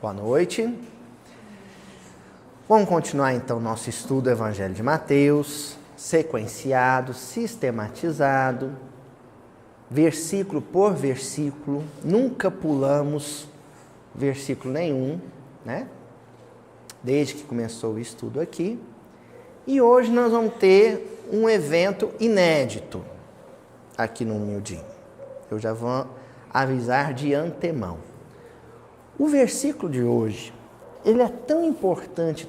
Boa noite. Vamos continuar então nosso estudo do Evangelho de Mateus, sequenciado, sistematizado, versículo por versículo, nunca pulamos versículo nenhum, né? Desde que começou o estudo aqui. E hoje nós vamos ter um evento inédito aqui no Humildinho. Eu já vou avisar de antemão. O versículo de hoje, ele é tão importante,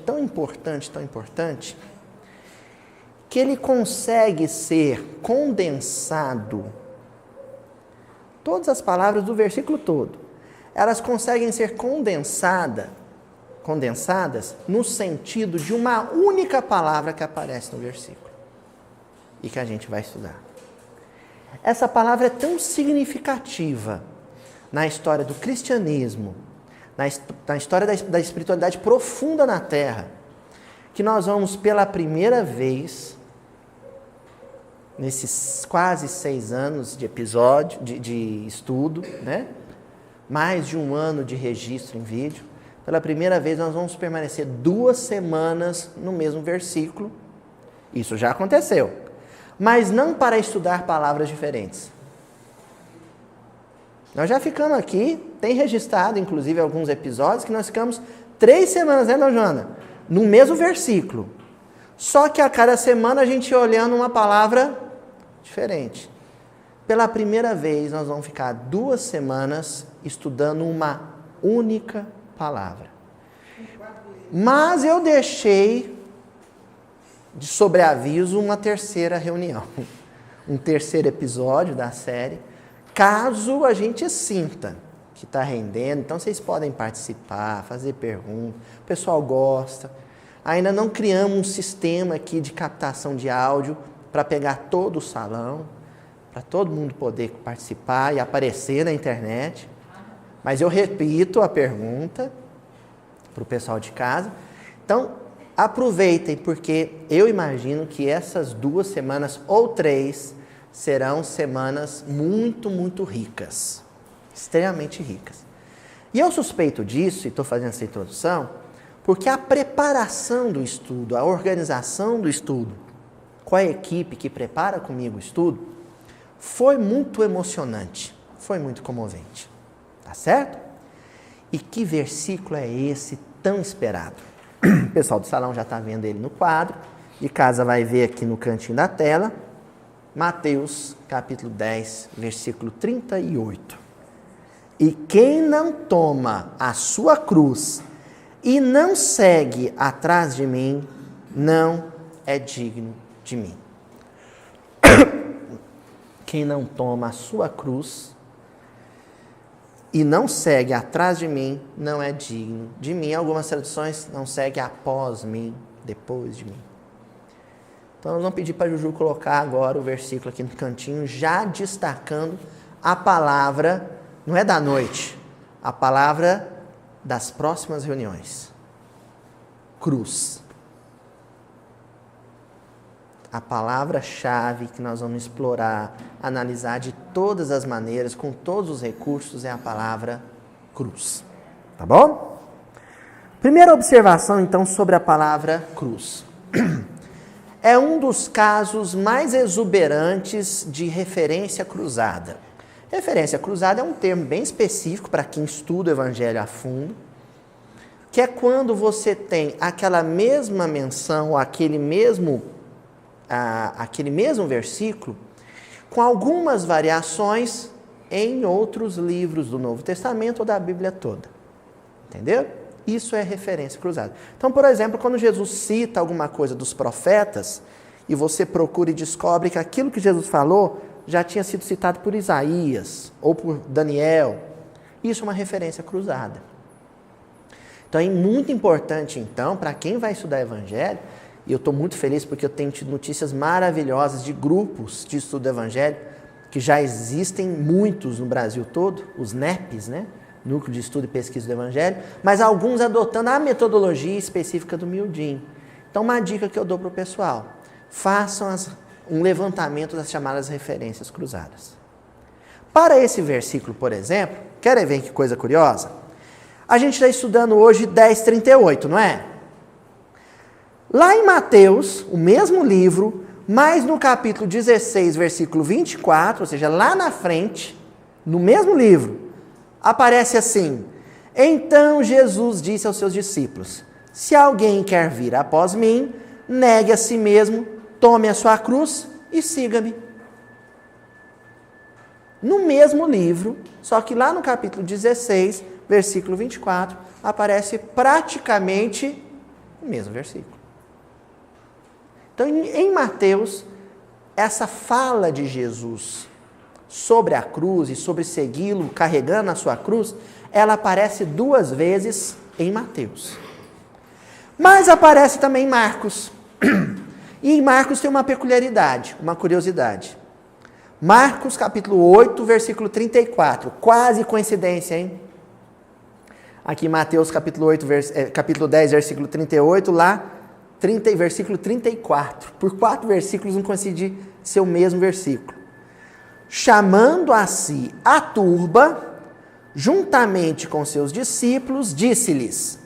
que ele consegue ser condensado. Todas as palavras do versículo todo, elas conseguem ser condensadas no sentido de uma única palavra que aparece no versículo e que a gente vai estudar. Essa palavra é tão significativa na história do cristianismo, na história da espiritualidade profunda na Terra, que nós vamos pela primeira vez, nesses quase 6 anos de episódio, de estudo, né? Mais de 1 ano de registro em vídeo, pela primeira vez nós vamos permanecer 2 semanas no mesmo versículo. Isso já aconteceu, mas não para estudar palavras diferentes. Nós já ficamos aqui, tem registrado inclusive alguns episódios que nós ficamos 3 semanas, né, dona Joana? No mesmo versículo. Só que a cada semana a gente olhando uma palavra diferente. Pela primeira vez nós vamos ficar 2 semanas estudando uma única palavra. Mas eu deixei de sobreaviso uma terceira reunião, um terceiro episódio da série, caso a gente sinta que está rendendo. Então vocês podem participar, fazer perguntas, o pessoal gosta. Ainda não criamos um sistema aqui de captação de áudio para pegar todo o salão, para todo mundo poder participar e aparecer na internet. Mas eu repito a pergunta para o pessoal de casa. Então, aproveitem, porque eu imagino que essas 2 semanas ou 3 serão semanas muito, muito ricas. Extremamente ricas. E eu suspeito disso, e estou fazendo essa introdução, porque a preparação do estudo, a organização do estudo, com a equipe que prepara comigo o estudo, foi muito emocionante, foi muito comovente. Tá certo? E que versículo é esse tão esperado? O pessoal do salão já está vendo ele no quadro, de casa vai ver aqui no cantinho da tela, Mateus capítulo 10, versículo 38. E quem não toma a sua cruz e não segue atrás de mim, não é digno de mim. Quem não toma a sua cruz e não segue atrás de mim, não é digno de mim. Algumas traduções, não segue após mim, depois de mim. Então nós vamos pedir para a Juju colocar agora o versículo aqui no cantinho, já destacando a palavra, não é da noite, a palavra das próximas reuniões. Cruz. A palavra-chave que nós vamos explorar, analisar de todas as maneiras, com todos os recursos, é a palavra cruz. Tá bom? Primeira observação, então, sobre a palavra cruz. É um dos casos mais exuberantes de referência cruzada. Referência cruzada é um termo bem específico para quem estuda o Evangelho a fundo, que é quando você tem aquela mesma menção, ou aquele mesmo versículo, com algumas variações em outros livros do Novo Testamento ou da Bíblia toda. Entendeu? Isso é referência cruzada. Então, por exemplo, quando Jesus cita alguma coisa dos profetas, e você procura e descobre que aquilo que Jesus falou já tinha sido citado por Isaías ou por Daniel, isso é uma referência cruzada. Então, é muito importante, então, para quem vai estudar Evangelho, e eu estou muito feliz porque eu tenho tido notícias maravilhosas de grupos de estudo do Evangelho, que já existem muitos no Brasil todo, os NEPs, né? Núcleo de Estudo e Pesquisa do Evangelho, mas alguns adotando a metodologia específica do Humildinho. Então, uma dica que eu dou para o pessoal, façam um levantamento das chamadas referências cruzadas. Para esse versículo, por exemplo, querem ver que coisa curiosa? A gente está estudando hoje 10:38, não é? Lá em Mateus, o mesmo livro, mas no capítulo 16, versículo 24, ou seja, lá na frente, no mesmo livro, aparece assim: então Jesus disse aos seus discípulos: se alguém quer vir após mim, negue a si mesmo, tome a sua cruz e siga-me. No mesmo livro, só que lá no capítulo 16, versículo 24, aparece praticamente o mesmo versículo. Então, em Mateus, essa fala de Jesus sobre a cruz e sobre segui-lo carregando a sua cruz, ela aparece 2 vezes em Mateus. Mas aparece também em Marcos. E em Marcos tem uma peculiaridade, uma curiosidade. Marcos capítulo 8, versículo 34. Quase coincidência, hein? Aqui em Mateus capítulo 10, versículo 38, lá versículo 34. Por 4 versículos não coincide ser o mesmo versículo. Chamando a si a turba, juntamente com seus discípulos, disse-lhes: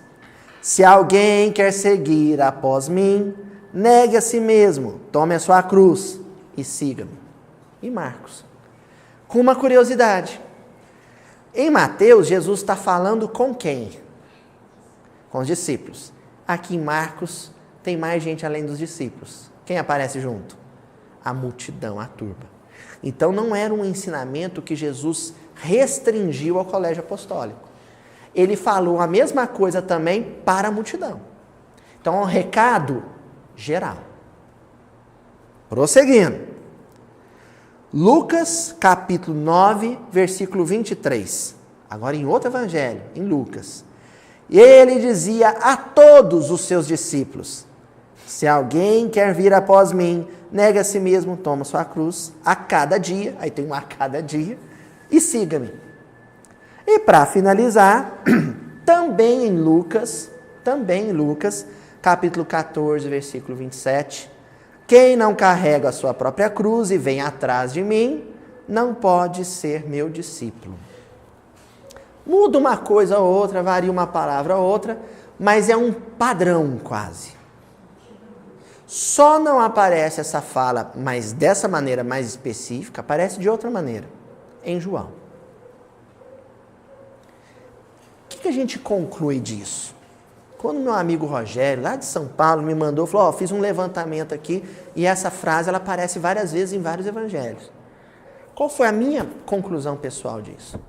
se alguém quer seguir após mim, negue a si mesmo, tome a sua cruz e siga-me. Em Marcos. Com uma curiosidade. Em Mateus, Jesus está falando com quem? Com os discípulos. Aqui em Marcos, tem mais gente além dos discípulos. Quem aparece junto? A multidão, a turba. Então, não era um ensinamento que Jesus restringiu ao colégio apostólico. Ele falou a mesma coisa também para a multidão. Então, é um recado geral. Prosseguindo. Lucas, capítulo 9, versículo 23. Agora em outro evangelho, em Lucas. E ele dizia a todos os seus discípulos: se alguém quer vir após mim, negue a si mesmo, toma sua cruz a cada dia, aí tem um a cada dia, e siga-me. E para finalizar, também em Lucas, capítulo 14, versículo 27, quem não carrega a sua própria cruz e vem atrás de mim, não pode ser meu discípulo. Muda uma coisa ou outra, varia uma palavra ou outra, mas é um padrão quase. Só não aparece essa fala, mas dessa maneira mais específica, aparece de outra maneira, em João. O que a gente conclui disso? Quando meu amigo Rogério, lá de São Paulo, me mandou, falou, fiz um levantamento aqui, e essa frase ela aparece várias vezes em vários evangelhos. Qual foi a minha conclusão pessoal disso?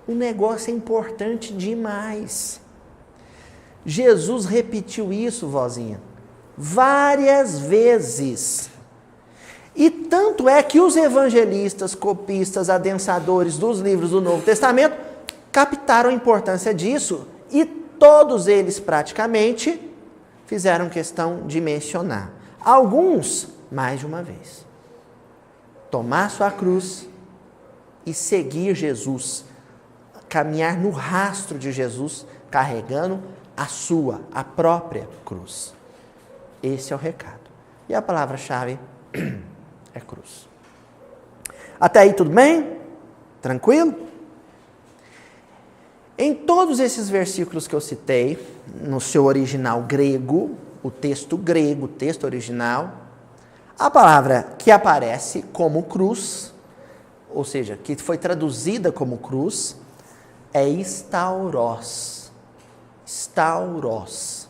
O negócio é importante demais. Jesus repetiu isso, vozinha, várias vezes. E tanto é que os evangelistas, copistas, adensadores dos livros do Novo Testamento captaram a importância disso e todos eles praticamente fizeram questão de mencionar. Alguns mais de uma vez. Tomar sua cruz e seguir Jesus. Caminhar no rastro de Jesus, carregando a própria cruz. Esse é o recado. E a palavra-chave é cruz. Até aí tudo bem? Tranquilo? Em todos esses versículos que eu citei, no seu original grego, o texto original, a palavra que aparece como cruz, ou seja, que foi traduzida como cruz, é stauros. Stauros.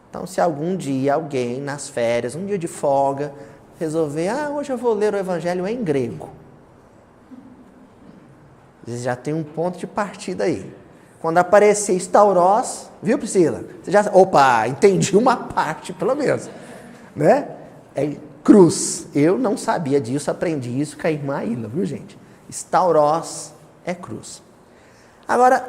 Então, se algum dia alguém, nas férias, um dia de folga, resolver, hoje eu vou ler o evangelho em grego. Você já tem um ponto de partida aí. Quando aparecer stauros, viu, Priscila? Você já, entendi uma parte, pelo menos. Né? É cruz. Eu não sabia disso, aprendi isso com a irmã Ilha, viu, gente? Stauros é cruz. Agora,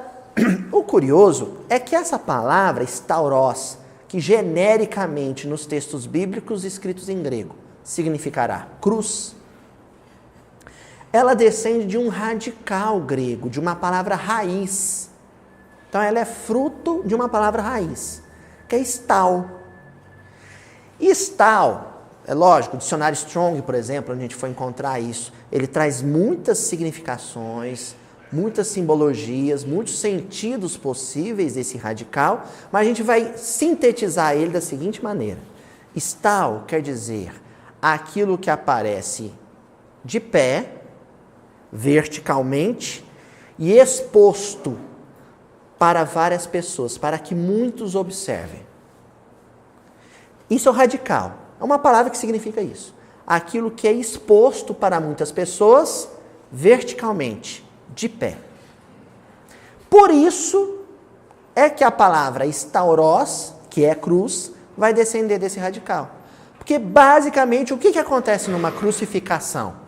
o curioso é que essa palavra, stauros, que genericamente nos textos bíblicos escritos em grego significará cruz, ela descende de um radical grego, de uma palavra raiz. Então ela é fruto de uma palavra raiz, que é stau. E stau, é lógico, o dicionário Strong, por exemplo, onde a gente foi encontrar isso, ele traz muitas significações, muitas simbologias, muitos sentidos possíveis desse radical, mas a gente vai sintetizar ele da seguinte maneira. Stau quer dizer aquilo que aparece de pé, verticalmente, e exposto para várias pessoas, para que muitos observem. Isso é o radical. É uma palavra que significa isso. Aquilo que é exposto para muitas pessoas, verticalmente, de pé. Por isso é que a palavra stauros, que é cruz, vai descender desse radical. Porque basicamente o que acontece numa crucificação?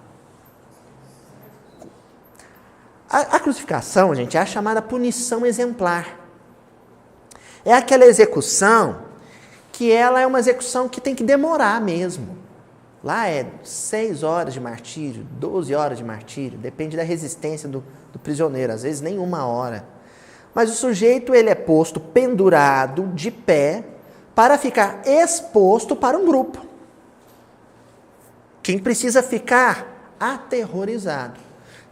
A crucificação, gente, é a chamada punição exemplar. É aquela execução que ela é uma execução que tem que demorar mesmo. Lá é 6 horas de martírio, 12 horas de martírio, depende da resistência do prisioneiro, às vezes nem 1 hora. Mas o sujeito ele é posto pendurado, de pé, para ficar exposto para um grupo. Quem precisa ficar aterrorizado.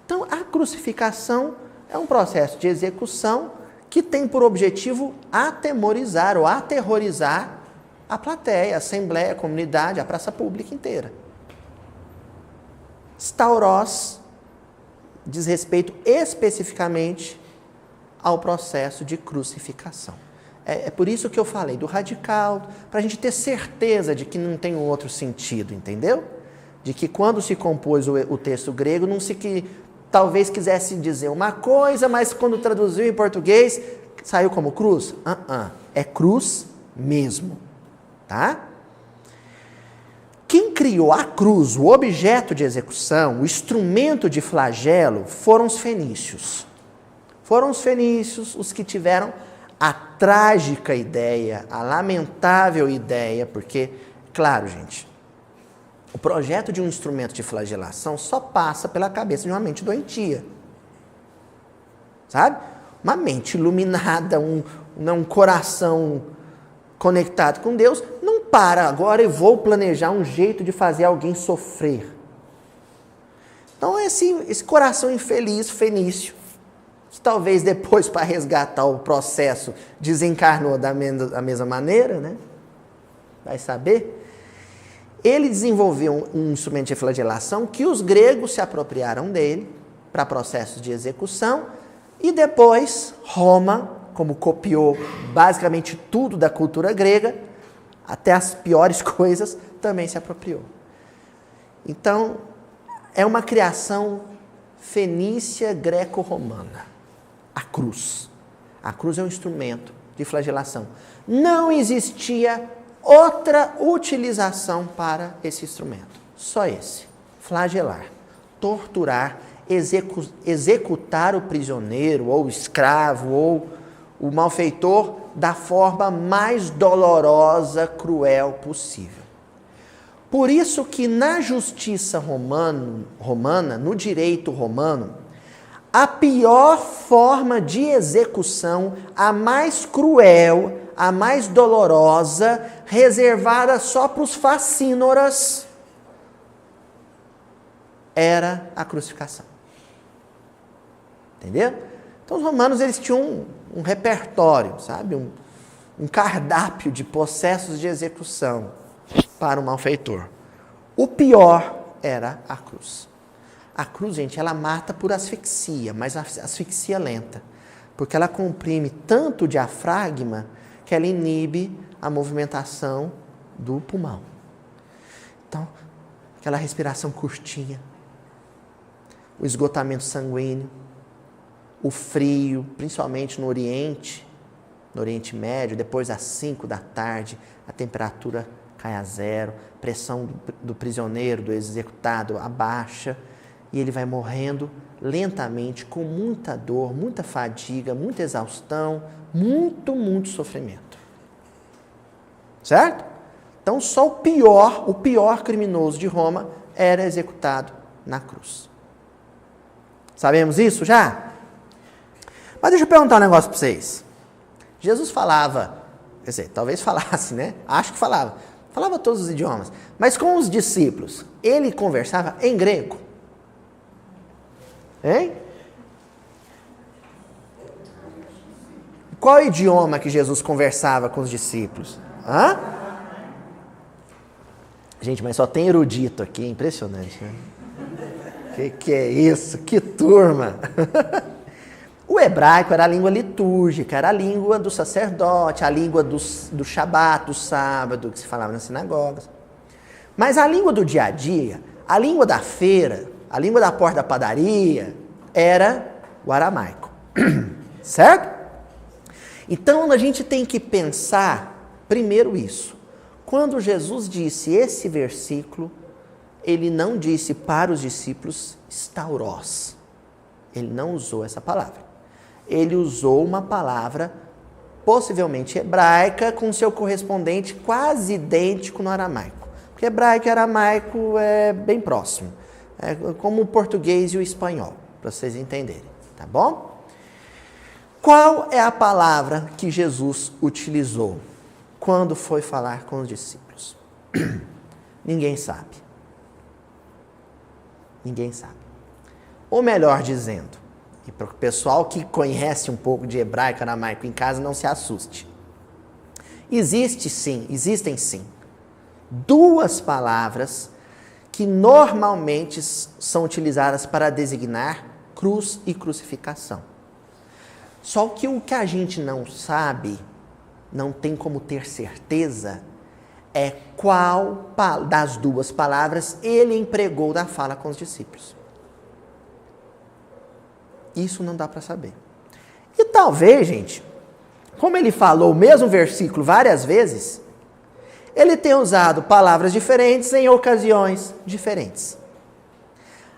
Então, a crucificação é um processo de execução que tem por objetivo atemorizar ou aterrorizar a plateia, a assembleia, a comunidade, a praça pública inteira. Stauros diz respeito especificamente ao processo de crucificação. É por isso que eu falei do radical, para a gente ter certeza de que não tem outro sentido, entendeu? De que quando se compôs o texto grego, não se talvez quisesse dizer uma coisa, mas quando traduziu em português, saiu como cruz? É cruz mesmo, tá? Quem criou a cruz, o objeto de execução, o instrumento de flagelo, foram os fenícios. Foram os fenícios os que tiveram a trágica ideia, a lamentável ideia, porque, claro, gente, o projeto de um instrumento de flagelação só passa pela cabeça de uma mente doentia. Sabe? Uma mente iluminada, um coração conectado com Deus, não para agora e vou planejar um jeito de fazer alguém sofrer. Então esse coração infeliz, fenício, que talvez depois para resgatar o processo desencarnou da mesma maneira, né? Vai saber? Ele desenvolveu um instrumento de flagelação que os gregos se apropriaram dele para processos de execução e depois Roma, como copiou basicamente tudo da cultura grega, até as piores coisas, também se apropriou. Então, é uma criação fenícia greco-romana. A cruz. A cruz é um instrumento de flagelação. Não existia outra utilização para esse instrumento. Só esse. Flagelar. Torturar. Executar o prisioneiro, ou o escravo, ou o malfeitor da forma mais dolorosa, cruel possível. Por isso que na justiça romana, no direito romano, a pior forma de execução, a mais cruel, a mais dolorosa, reservada só para os facínoras, era a crucificação. Entendeu? Então os romanos eles tinham um repertório, sabe? Um cardápio de processos de execução para o malfeitor. O pior era a cruz. A cruz, gente, ela mata por asfixia, mas asfixia lenta, porque ela comprime tanto o diafragma que ela inibe a movimentação do pulmão. Então, aquela respiração curtinha, o esgotamento sanguíneo, o frio, principalmente no Oriente Médio, depois das 5 da tarde, a temperatura cai a 0, pressão do prisioneiro, do executado, abaixa, e ele vai morrendo lentamente, com muita dor, muita fadiga, muita exaustão, muito sofrimento. Certo? Então, só o pior criminoso de Roma era executado na cruz. Sabemos isso já? Mas deixa eu perguntar um negócio para vocês. Jesus falava, quer dizer, talvez falasse, né? Acho que falava. Falava todos os idiomas. Mas com os discípulos, ele conversava em grego. Hein? Qual idioma que Jesus conversava com os discípulos? Hã? Gente, mas só tem erudito aqui, é impressionante, né? Que é isso? Que turma! O hebraico era a língua litúrgica, era a língua do sacerdote, a língua do Shabat, do sábado, que se falava nas sinagogas. Mas a língua do dia a dia, a língua da feira, a língua da porta da padaria, era o aramaico. Certo? Então a gente tem que pensar primeiro isso. Quando Jesus disse esse versículo, ele não disse para os discípulos staurós. Ele não usou essa palavra. Ele usou uma palavra possivelmente hebraica com seu correspondente quase idêntico no aramaico. Porque hebraico e aramaico é bem próximo. É como o português e o espanhol, para vocês entenderem. Tá bom? Qual é a palavra que Jesus utilizou quando foi falar com os discípulos? Ninguém sabe. Ninguém sabe. Ou melhor dizendo, e para o pessoal que conhece um pouco de hebraico e aramaico em casa, não se assuste. Existem sim, duas palavras que normalmente são utilizadas para designar cruz e crucificação. Só que o que a gente não sabe, não tem como ter certeza, é qual das duas palavras ele empregou na fala com os discípulos. Isso não dá para saber. E talvez, gente, como ele falou o mesmo versículo várias vezes, ele tenha usado palavras diferentes em ocasiões diferentes.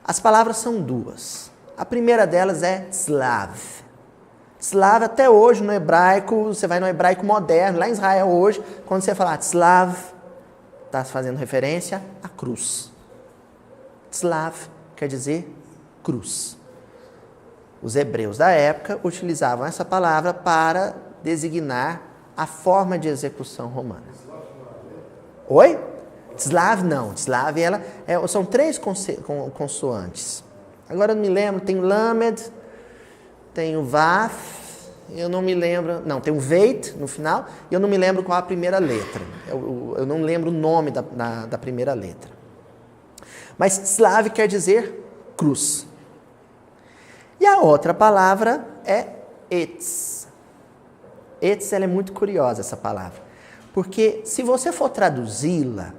As palavras são duas. A primeira delas é tzlav. Tzlav, até hoje no hebraico, você vai no hebraico moderno, lá em Israel hoje, quando você falar tzlav, está fazendo referência à cruz. Tzlav quer dizer cruz. Os hebreus da época utilizavam essa palavra para designar a forma de execução romana. Oi? Tzlav não. Tzlav são 3 consoantes. Agora eu não me lembro, tem o Lamed, tem o Vaf, eu não me lembro, não, tem o Veit no final, e eu não me lembro qual a primeira letra. Eu não lembro o nome da primeira letra. Mas Tzlav quer dizer cruz. E a outra palavra é etz. Etz, ela é muito curiosa, essa palavra. Porque se você for traduzi-la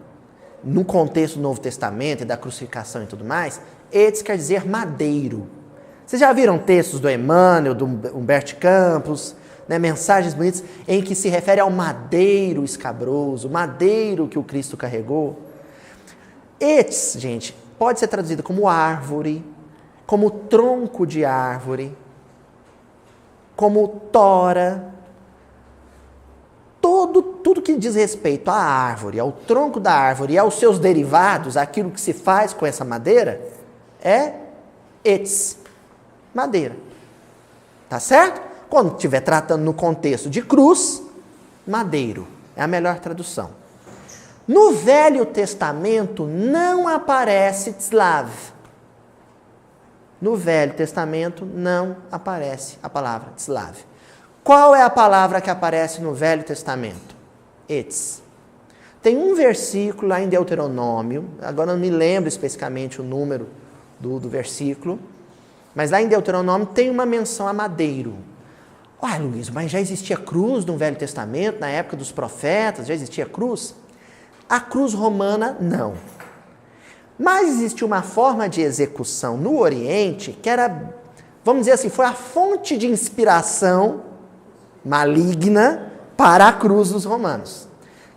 no contexto do Novo Testamento e da crucificação e tudo mais, etz quer dizer madeiro. Vocês já viram textos do Emmanuel, do Humberto Campos, né, mensagens bonitas, em que se refere ao madeiro escabroso, o madeiro que o Cristo carregou? Etz, gente, pode ser traduzido como árvore, como tronco de árvore, como tora. Tudo que diz respeito à árvore, ao tronco da árvore e aos seus derivados, aquilo que se faz com essa madeira, é etz, madeira. Tá certo? Quando estiver tratando no contexto de cruz, madeiro. É a melhor tradução. No Velho Testamento não aparece tzlav. No Velho Testamento não aparece a palavra tzlav. Qual é a palavra que aparece no Velho Testamento? Etz. Tem um versículo lá em Deuteronômio, agora eu não me lembro especificamente o número do versículo, mas lá em Deuteronômio tem uma menção a madeiro. Uai, Luiz, mas já existia cruz no Velho Testamento, na época dos profetas, já existia cruz? A cruz romana, não. Mas existiu uma forma de execução no Oriente que era, vamos dizer assim, foi a fonte de inspiração maligna para a cruz dos romanos,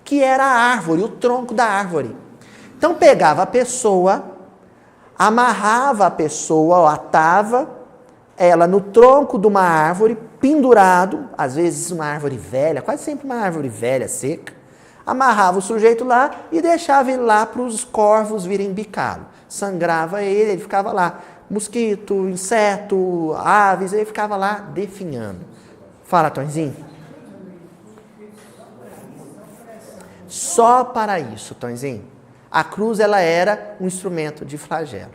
que era a árvore, o tronco da árvore. Então pegava a pessoa, amarrava a pessoa, ou atava ela no tronco de uma árvore, pendurado, às vezes uma árvore velha, quase sempre uma árvore velha, seca, amarrava o sujeito lá e deixava ele lá para os corvos virem bicá-lo. Sangrava ele ficava lá. Mosquito, inseto, aves, ele ficava lá definhando. Fala, Tonzinho. Só para isso, Tonzinho. A cruz, ela era um instrumento de flagelo.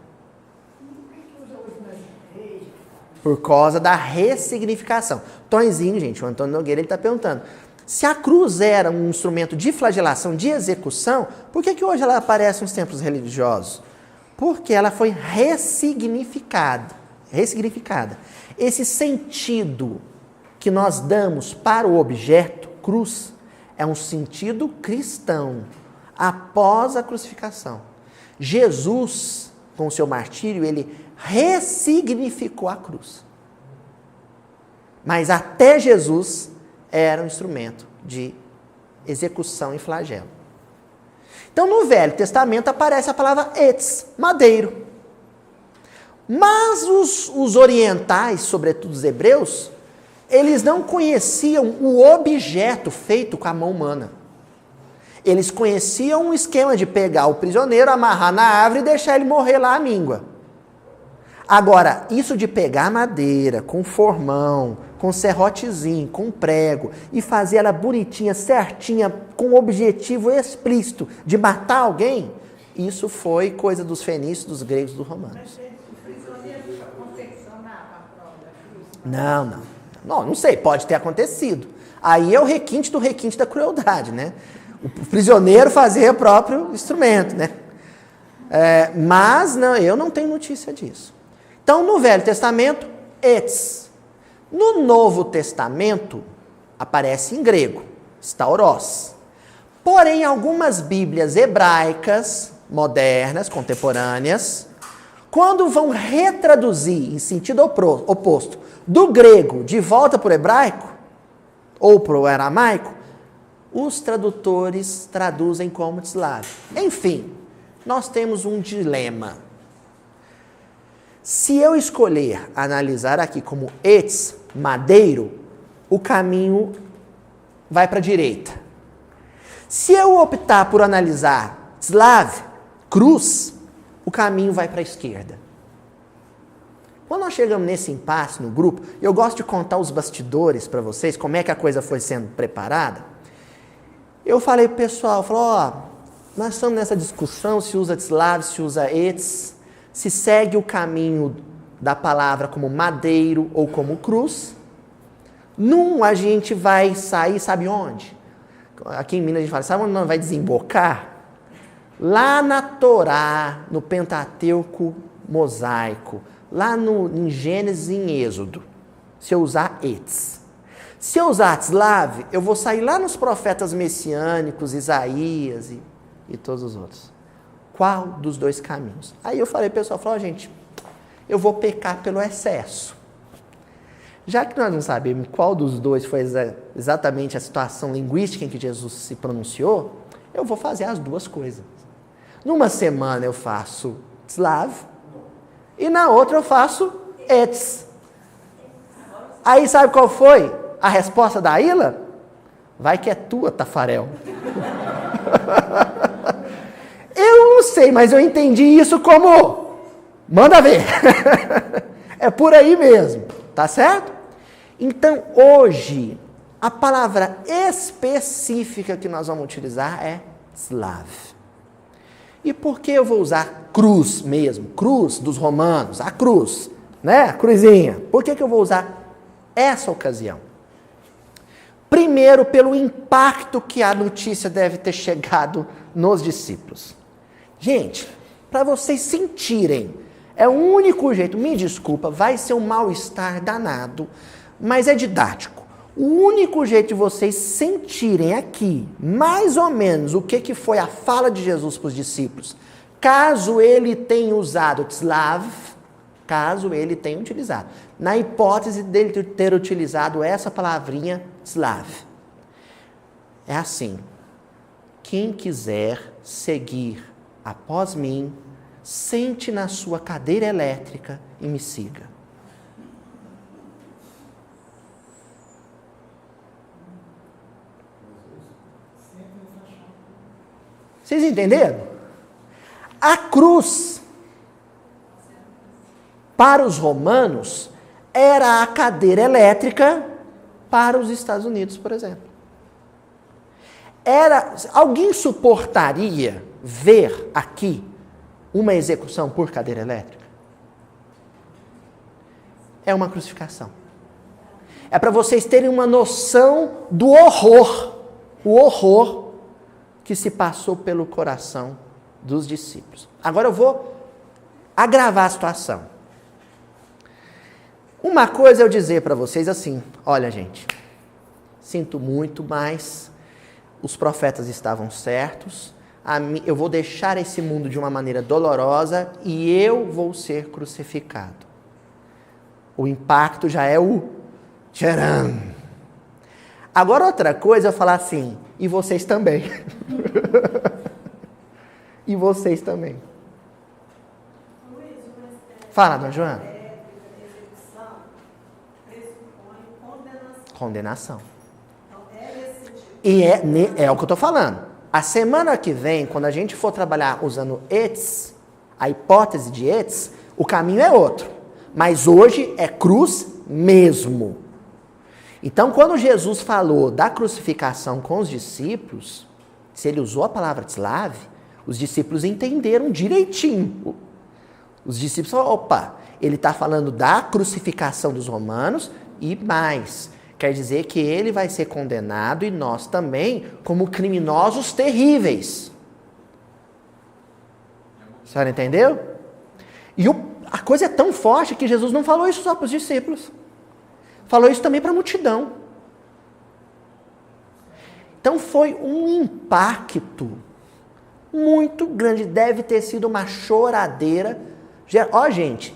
Por causa da ressignificação. Tonzinho, gente, o Antônio Nogueira está perguntando. Se a cruz era um instrumento de flagelação, de execução, por que hoje ela aparece nos templos religiosos? Porque ela foi ressignificada. Esse sentido que nós damos para o objeto, cruz, é um sentido cristão, após a crucificação. Jesus, com o seu martírio, ele ressignificou a cruz. Mas até Jesus era um instrumento de execução e flagelo. Então, no Velho Testamento aparece a palavra etz, madeiro. Mas os orientais, sobretudo os hebreus, eles não conheciam o objeto feito com a mão humana. Eles conheciam um esquema de pegar o prisioneiro, amarrar na árvore e deixar ele morrer lá à míngua. Agora, isso de pegar madeira, com formão, com serrotezinho, com prego, e fazer ela bonitinha, certinha, com o objetivo explícito de matar alguém, isso foi coisa dos fenícios, dos gregos, dos romanos. Não sei, pode ter acontecido. Aí é o requinte do requinte da crueldade, né? O prisioneiro fazia o próprio instrumento, né? Mas não, eu não tenho notícia disso. Então, no Velho Testamento, etz. No Novo Testamento, aparece em grego, stauros. Porém, algumas bíblias hebraicas, modernas, contemporâneas, quando vão retraduzir em sentido oposto, do grego de volta para o hebraico, ou para o aramaico, os tradutores traduzem como tslav. Enfim, nós temos um dilema. Se eu escolher analisar aqui como etz, madeiro, o caminho vai para a direita. Se eu optar por analisar tslav, cruz, o caminho vai para a esquerda. Quando nós chegamos nesse impasse no grupo, eu gosto de contar os bastidores para vocês, como é que a coisa foi sendo preparada. Eu falei para o pessoal, nós estamos nessa discussão se usa tslav, se usa etz, se segue o caminho da palavra como madeiro ou como cruz. Num a gente vai sair, sabe onde? Aqui em Minas a gente fala, sabe onde nós vai desembocar? Lá na Torá, no Pentateuco mosaico, lá em Gênesis e em Êxodo, se eu usar etz. Se eu usar tslav, eu vou sair lá nos profetas messiânicos, Isaías e todos os outros. Qual dos dois caminhos? Aí eu falei, pessoal, gente, eu vou pecar pelo excesso. Já que nós não sabemos qual dos dois foi exatamente a situação linguística em que Jesus se pronunciou, eu vou fazer as duas coisas. Numa semana eu faço tslav e na outra eu faço etz. Aí sabe qual foi a resposta da Ilha? Vai que é tua, Tafarel. Eu não sei, mas eu entendi isso como manda ver. É por aí mesmo, tá certo? Então, hoje, a palavra específica que nós vamos utilizar é tslav. E por que eu vou usar cruz mesmo? Cruz dos romanos, a cruz, né? A cruzinha. Por que eu vou usar essa ocasião? Primeiro, pelo impacto que a notícia deve ter chegado nos discípulos. Gente, para vocês sentirem, é o único jeito, me desculpa, vai ser um mal-estar danado, mas é didático. O único jeito de vocês sentirem aqui, mais ou menos, o que foi a fala de Jesus para os discípulos, caso ele tenha usado tslav, caso ele tenha utilizado, na hipótese dele ter utilizado essa palavrinha tslav. É assim, quem quiser seguir após mim, sente na sua cadeira elétrica e me siga. Vocês entenderam? A cruz, para os romanos, era a cadeira elétrica para os Estados Unidos, por exemplo. Alguém suportaria ver aqui uma execução por cadeira elétrica? é uma crucificação. É para vocês terem uma noção do horror, o horror que se passou pelo coração dos discípulos. Agora eu vou agravar a situação. Uma coisa é eu dizer para vocês assim, olha gente, sinto muito, mas os profetas estavam certos, eu vou deixar esse mundo de uma maneira dolorosa e eu vou ser crucificado. O impacto já é o tcharam. Agora outra coisa é eu falar assim, e vocês também. E vocês também. Fala, dona Joana. Condenação. E é o que eu estou falando. A semana que vem, quando a gente for trabalhar usando etes, a hipótese de etes, o caminho é outro. Mas hoje é cruz mesmo. Então, quando Jesus falou da crucificação com os discípulos, se ele usou a palavra tslav, os discípulos entenderam direitinho. Os discípulos falaram, opa, ele está falando da crucificação dos romanos e mais. Quer dizer que ele vai ser condenado e nós também, como criminosos terríveis. A senhora entendeu? E a coisa é tão forte que Jesus não falou isso só para os discípulos. Falou isso também para a multidão. Então foi um impacto muito grande. Deve ter sido uma choradeira. Ó, gente,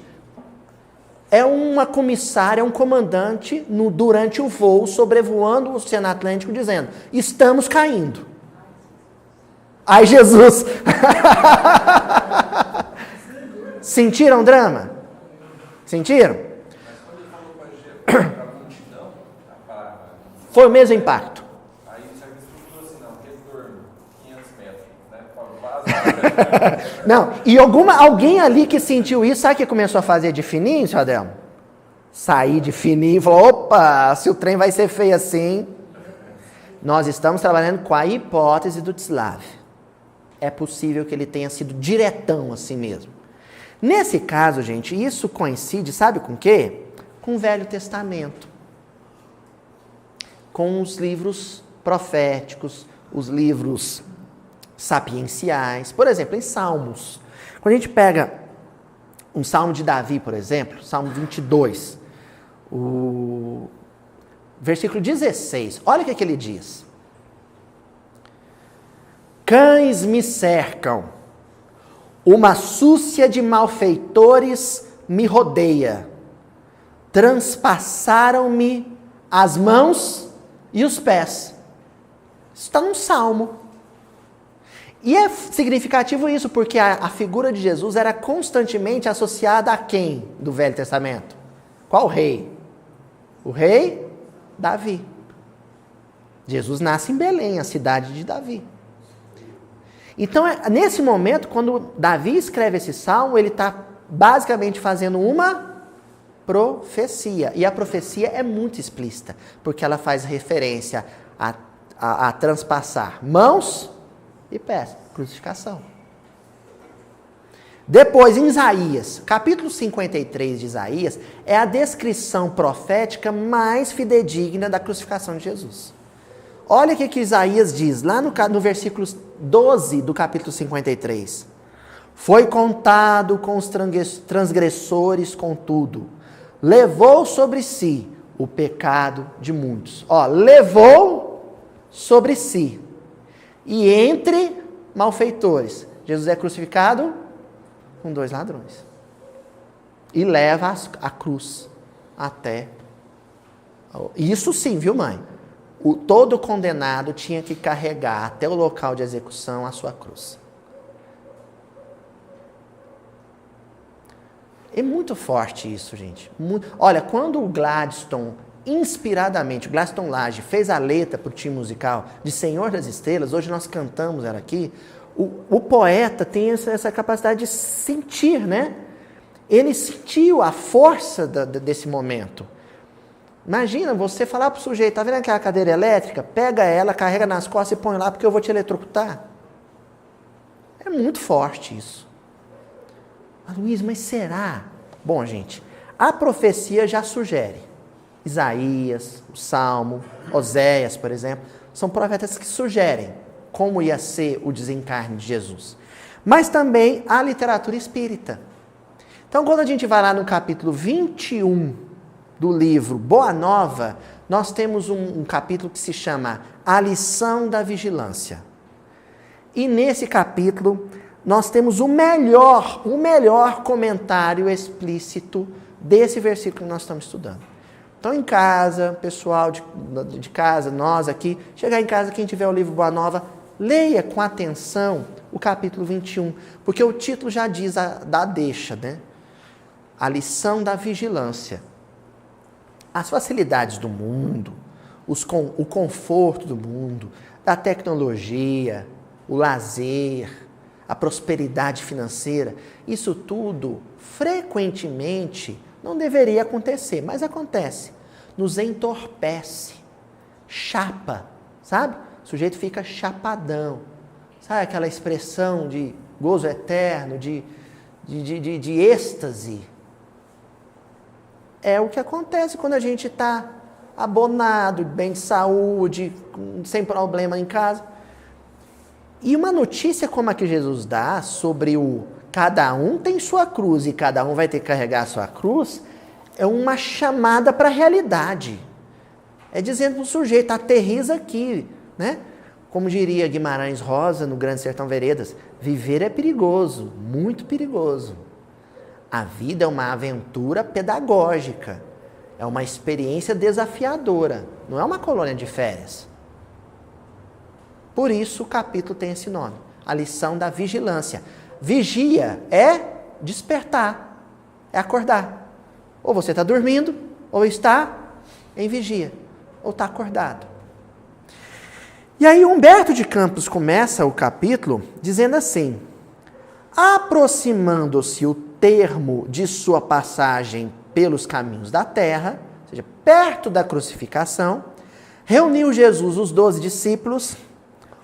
é uma comissária, um comandante, durante o voo, sobrevoando o Oceano Atlântico, dizendo, estamos caindo. Ai, Jesus! Sentiram o drama? Sentiram? Foi o mesmo impacto. Aí o serviço falou assim, não, retorno, 500 metros, né? Não, e alguém ali que sentiu isso, sabe o que começou a fazer de fininho, seu Adelmo? Sair de fininho e falou, opa, se o trem vai ser feio assim. Nós estamos trabalhando com a hipótese do tslav. É possível que ele tenha sido diretão assim mesmo. Nesse caso, gente, isso coincide, sabe com o quê? Com o Velho Testamento. Com os livros proféticos, os livros sapienciais. Por exemplo, em Salmos. Quando a gente pega um Salmo de Davi, por exemplo, Salmo 22, o versículo 16, olha o que ele diz. Cães me cercam, uma súcia de malfeitores me rodeia, transpassaram-me as mãos e os pés. Isso está num salmo. E é significativo isso, porque a figura de Jesus era constantemente associada a quem do Velho Testamento? Qual rei? O rei Davi. Jesus nasce em Belém, a cidade de Davi. Então, nesse momento, quando Davi escreve esse salmo, ele está basicamente fazendo uma profecia. E a profecia é muito explícita, porque ela faz referência a transpassar mãos e pés, crucificação. Depois, em Isaías, capítulo 53 de Isaías, é a descrição profética mais fidedigna da crucificação de Jesus. Olha o que Isaías diz, lá no versículo 12 do capítulo 53. Foi contado com os transgressores, contudo, levou sobre si o pecado de muitos. Ó, levou sobre si. E entre malfeitores, Jesus é crucificado com 2 ladrões. E leva a cruz até... Isso sim, viu, mãe? Todo condenado tinha que carregar até o local de execução a sua cruz. É muito forte isso, gente. Olha, quando o Gladstone, inspiradamente, o Gladstone Lage fez a letra para o time musical de Senhor das Estrelas, hoje nós cantamos ela aqui, o poeta tem essa capacidade de sentir, né? Ele sentiu a força desse momento. Imagina você falar para o sujeito, tá vendo aquela cadeira elétrica? Pega ela, carrega nas costas e põe lá porque eu vou te eletrocutar. É muito forte isso. Luiz, mas será? Bom, gente, A profecia já sugere. Isaías, o Salmo, Oséias, por exemplo, são profetas que sugerem como ia ser o desencarne de Jesus. Mas também a literatura espírita. Então, quando a gente vai lá no capítulo 21 do livro Boa Nova, nós temos um capítulo que se chama A Lição da Vigilância. E nesse capítulo, nós temos o melhor comentário explícito desse versículo que nós estamos estudando. Então, em casa, pessoal de casa, nós aqui, chegar em casa, quem tiver o livro Boa Nova, leia com atenção o capítulo 21, porque o título já diz da deixa, né? A lição da vigilância. As facilidades do mundo, o conforto do mundo, da tecnologia, o lazer, a prosperidade financeira, isso tudo, frequentemente, não deveria acontecer, mas acontece. Nos entorpece, chapa, sabe? O sujeito fica chapadão. Sabe aquela expressão de gozo eterno, de êxtase? É o que acontece quando a gente está abonado, bem de saúde, sem problema em casa. E uma notícia como a que Jesus dá sobre cada um tem sua cruz e cada um vai ter que carregar a sua cruz, é uma chamada para a realidade. É dizendo para o sujeito, aterriza aqui, né? Como diria Guimarães Rosa no Grande Sertão Veredas, viver é perigoso, muito perigoso. A vida é uma aventura pedagógica, é uma experiência desafiadora, não é uma colônia de férias. Por isso o capítulo tem esse nome, a lição da vigilância. Vigia é despertar, é acordar. Ou você está dormindo, ou está em vigia, ou está acordado. E aí Humberto de Campos começa o capítulo dizendo assim: aproximando-se o termo de sua passagem pelos caminhos da terra, ou seja, perto da crucificação, reuniu Jesus os 12 discípulos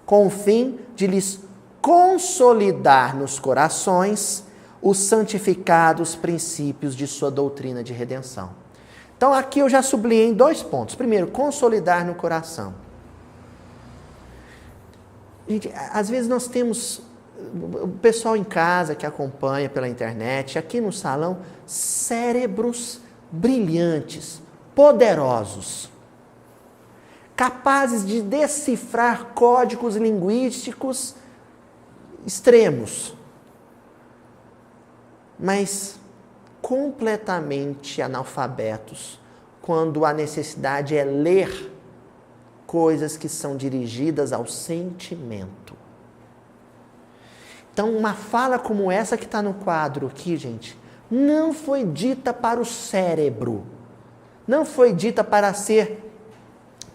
com o fim de lhes consolidar nos corações os santificados princípios de sua doutrina de redenção. Então aqui eu já sublinhei 2 pontos. Primeiro, consolidar no coração. Gente, às vezes nós temos o pessoal em casa que acompanha pela internet, aqui no salão, cérebros brilhantes, poderosos, capazes de decifrar códigos linguísticos extremos, mas completamente analfabetos quando a necessidade é ler coisas que são dirigidas ao sentimento. Então, uma fala como essa que está no quadro aqui, gente, não foi dita para o cérebro, não foi dita para ser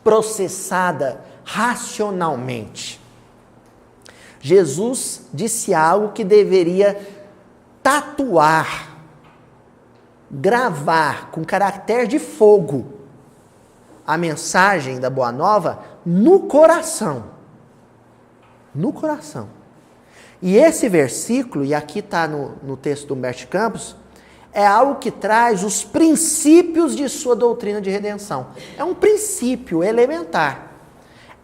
processada racionalmente. Jesus disse algo que deveria tatuar, gravar com caractere de fogo a mensagem da Boa Nova no coração. No coração. E esse versículo, e aqui está no texto do Humberto de Campos, é algo que traz os princípios de sua doutrina de redenção. É um princípio elementar.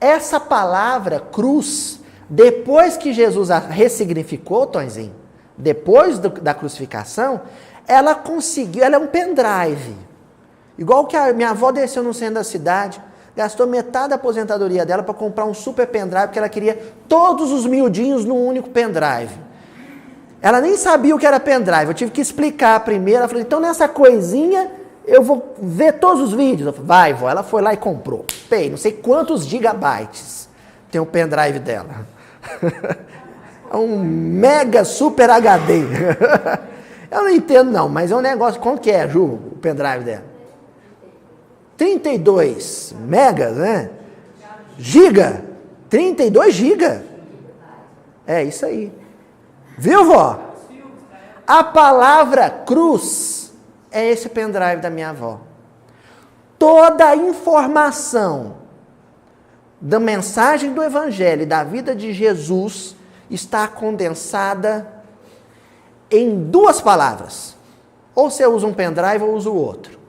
Essa palavra cruz, depois que Jesus a ressignificou, Tonzinho, depois da crucificação, ela é um pendrive. Igual que a minha avó desceu no centro da cidade, gastou metade da aposentadoria dela para comprar um super pendrive, porque ela queria todos os miudinhos num único pendrive. Ela nem sabia o que era pendrive, eu tive que explicar primeiro. Ela falou, então nessa coisinha eu vou ver todos os vídeos. Eu falei, vai, vó. Ela foi lá e comprou. Não sei quantos gigabytes tem o pendrive dela. É um mega super HD. Eu não entendo não, mas é um negócio, quanto que é, Ju, o pendrive dela? 32 megas, né? Giga. 32 giga. É isso aí. Viu, vó? A palavra cruz é esse pendrive da minha avó. Toda a informação da mensagem do Evangelho e da vida de Jesus está condensada em 2 palavras. Ou você usa um pendrive ou usa o outro.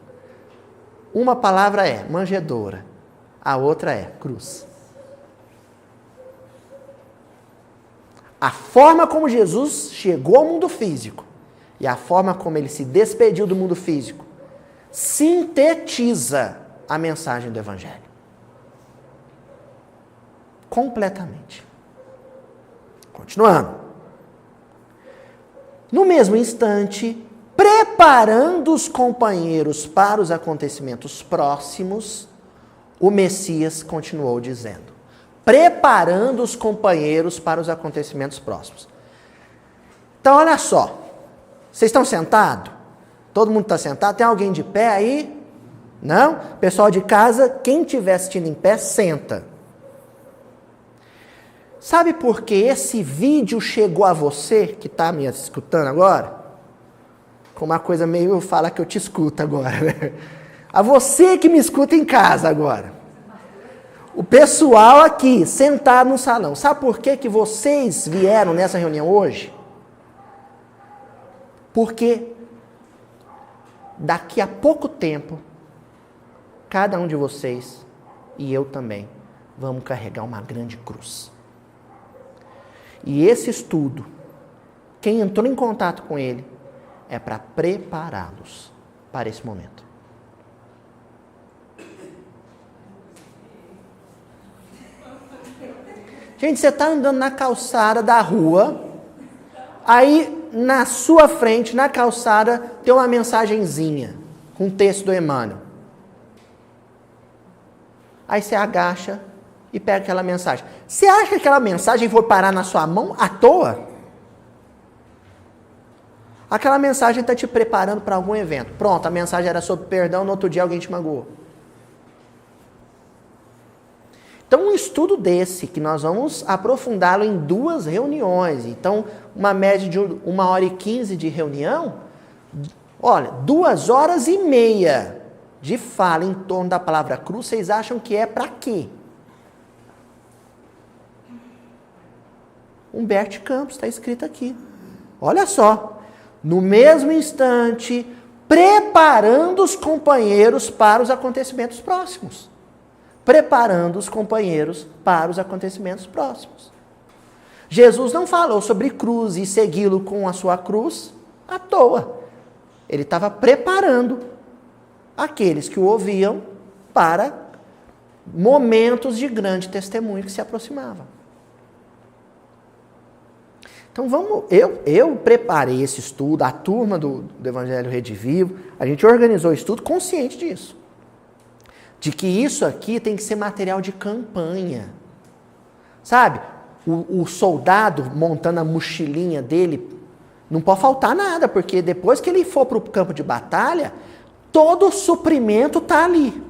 Uma palavra é manjedoura, a outra é cruz. A forma como Jesus chegou ao mundo físico e a forma como ele se despediu do mundo físico sintetiza a mensagem do Evangelho. Completamente. Continuando. No mesmo instante, preparando os companheiros para os acontecimentos próximos, o Messias continuou dizendo. Preparando os companheiros para os acontecimentos próximos. Então, olha só. Vocês estão sentados? Todo mundo está sentado? Tem alguém de pé aí? Não? Pessoal de casa, quem estiver assistindo em pé, senta. Sabe por que esse vídeo chegou a você, que está me escutando agora? Com uma coisa meio, fala que eu te escuto agora, né? A você que me escuta em casa agora. O pessoal aqui, sentado no salão. Sabe por que vocês vieram nessa reunião hoje? Porque daqui a pouco tempo, cada um de vocês, e eu também, vamos carregar uma grande cruz. E esse estudo, quem entrou em contato com ele, é para prepará-los para esse momento. Gente, você está andando na calçada da rua, aí na sua frente, na calçada, tem uma mensagenzinha com um texto do Emmanuel. Aí você agacha e pega aquela mensagem. Você acha que aquela mensagem foi parar na sua mão à toa? Aquela mensagem está te preparando para algum evento. Pronto, a mensagem era sobre perdão, no outro dia alguém te magoou. Então, um estudo desse, que nós vamos aprofundá-lo em 2 reuniões. Então, uma média de 1h15 de reunião, olha, 2h30 de fala em torno da palavra cruz, vocês acham que é para quê? Humberto Campos, está escrito aqui. Olha só. No mesmo instante, preparando os companheiros para os acontecimentos próximos. Preparando os companheiros para os acontecimentos próximos. Jesus não falou sobre cruz e segui-lo com a sua cruz à toa. Ele estava preparando aqueles que o ouviam para momentos de grande testemunho que se aproximavam. Então eu preparei esse estudo, a turma do Evangelho Redivivo, a gente organizou o estudo consciente disso. De que isso aqui tem que ser material de campanha. Sabe? O soldado montando a mochilinha dele, não pode faltar nada, porque depois que ele for para o campo de batalha, todo o suprimento está ali.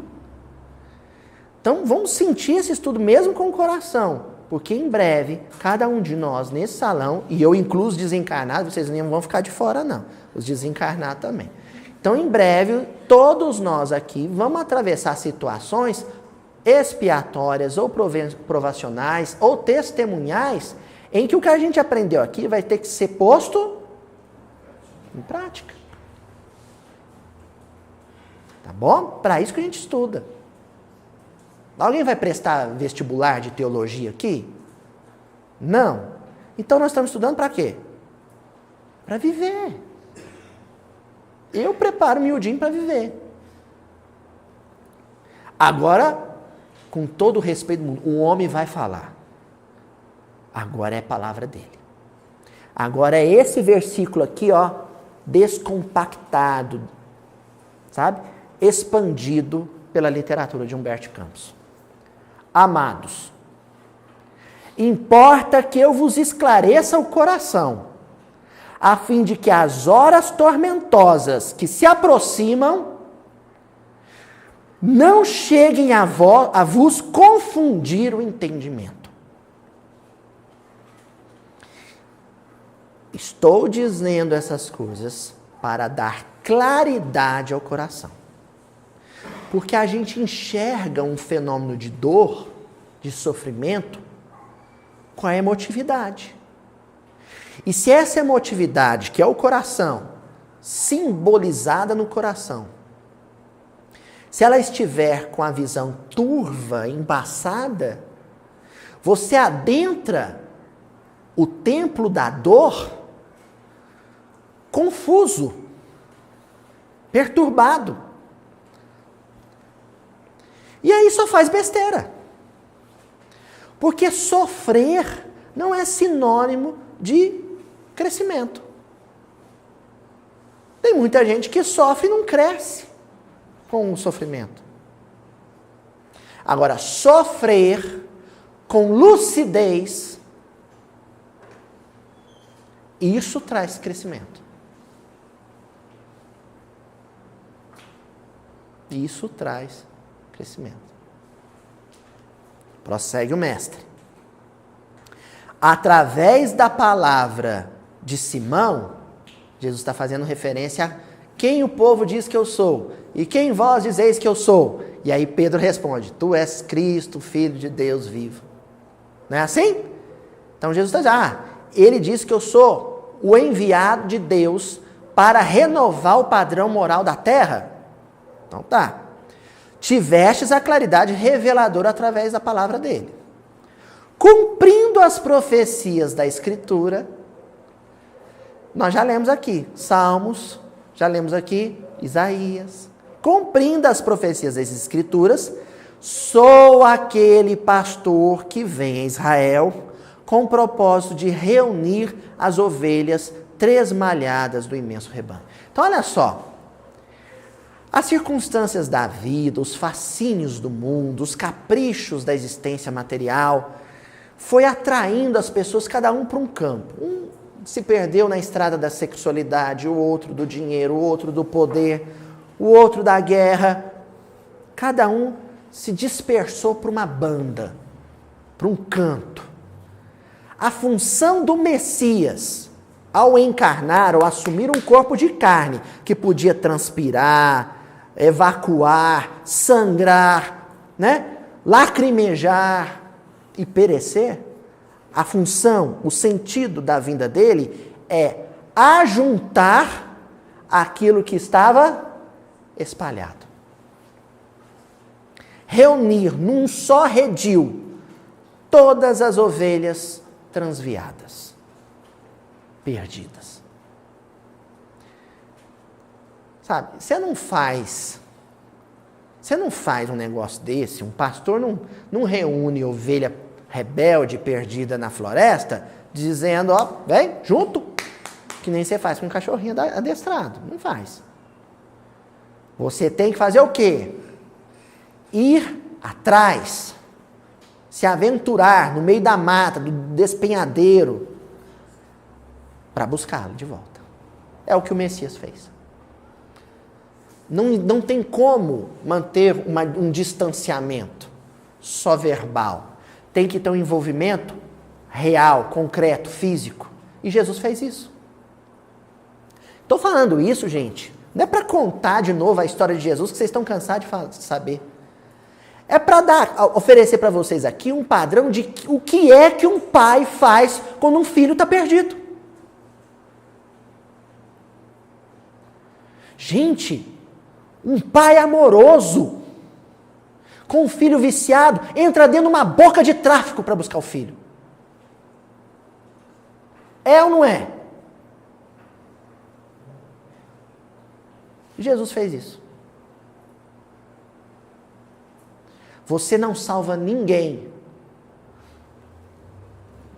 Então vamos sentir esse estudo mesmo com o coração, porque em breve, cada um de nós nesse salão, e eu incluo os desencarnados, vocês não vão ficar de fora não, os desencarnados também. Então, em breve, todos nós aqui vamos atravessar situações expiatórias ou provacionais ou testemunhais em que o que a gente aprendeu aqui vai ter que ser posto em prática. Tá bom? Para isso que a gente estuda. Alguém vai prestar vestibular de teologia aqui? Não. Então, nós estamos estudando para quê? Para viver. Eu preparo miudinho para viver. Agora, com todo o respeito do mundo, o homem vai falar. Agora é a palavra dele. Agora é esse versículo aqui, ó, descompactado, sabe? Expandido pela literatura de Humberto Campos. Amados, importa que eu vos esclareça o coração, a fim de que as horas tormentosas que se aproximam não cheguem a vos confundir o entendimento. Estou dizendo essas coisas para dar claridade ao coração. Porque a gente enxerga um fenômeno de dor, de sofrimento, com a emotividade. E se essa emotividade, que é o coração, simbolizada no coração. Se ela estiver com a visão turva, embaçada, você adentra o templo da dor confuso, perturbado. E aí só faz besteira. Porque sofrer não é sinônimo de crescimento. Tem muita gente que sofre e não cresce com o sofrimento. Agora, sofrer com lucidez, isso traz crescimento. Isso traz crescimento. Prossegue o mestre. Através da palavra de Simão, Jesus está fazendo referência a quem o povo diz que eu sou e quem vós dizeis que eu sou. E aí Pedro responde, tu és Cristo, Filho de Deus vivo. Não é assim? Então Jesus está dizendo, ele diz que eu sou o enviado de Deus para renovar o padrão moral da terra. Então tá. Tivestes a claridade reveladora através da palavra dele. Cumprindo as profecias da Escritura, nós já lemos aqui Salmos, já lemos aqui Isaías. Cumprindo as profecias das Escrituras, sou aquele pastor que vem a Israel com o propósito de reunir as ovelhas tresmalhadas do imenso rebanho. Então olha só, as circunstâncias da vida, os fascínios do mundo, os caprichos da existência material, foi atraindo as pessoas, cada um para um campo. Um se perdeu na estrada da sexualidade, o outro do dinheiro, o outro do poder, o outro da guerra. Cada um se dispersou para uma banda, para um canto. A função do Messias, ao encarnar ou assumir um corpo de carne, que podia transpirar, evacuar, sangrar, lacrimejar e perecer, a função, o sentido da vinda dele é ajuntar aquilo que estava espalhado. Reunir num só redil todas as ovelhas transviadas, perdidas. Sabe, você não faz um negócio desse, um pastor não reúne ovelha rebelde, perdida na floresta, dizendo, vem, junto, que nem você faz com um cachorrinho adestrado. Não faz. Você tem que fazer o quê? Ir atrás, se aventurar no meio da mata, do despenhadeiro, para buscá-lo de volta. É o que o Messias fez. Não tem como manter um distanciamento só verbal. Tem que ter um envolvimento real, concreto, físico. E Jesus fez isso. Estou falando isso, gente, não é para contar de novo a história de Jesus, que vocês estão cansados de saber. É para oferecer para vocês aqui um padrão de o que é que um pai faz quando um filho está perdido. Gente, um pai amoroso, com um filho viciado, entra dentro de uma boca de tráfico para buscar o filho. É ou não é? Jesus fez isso. Você não salva ninguém,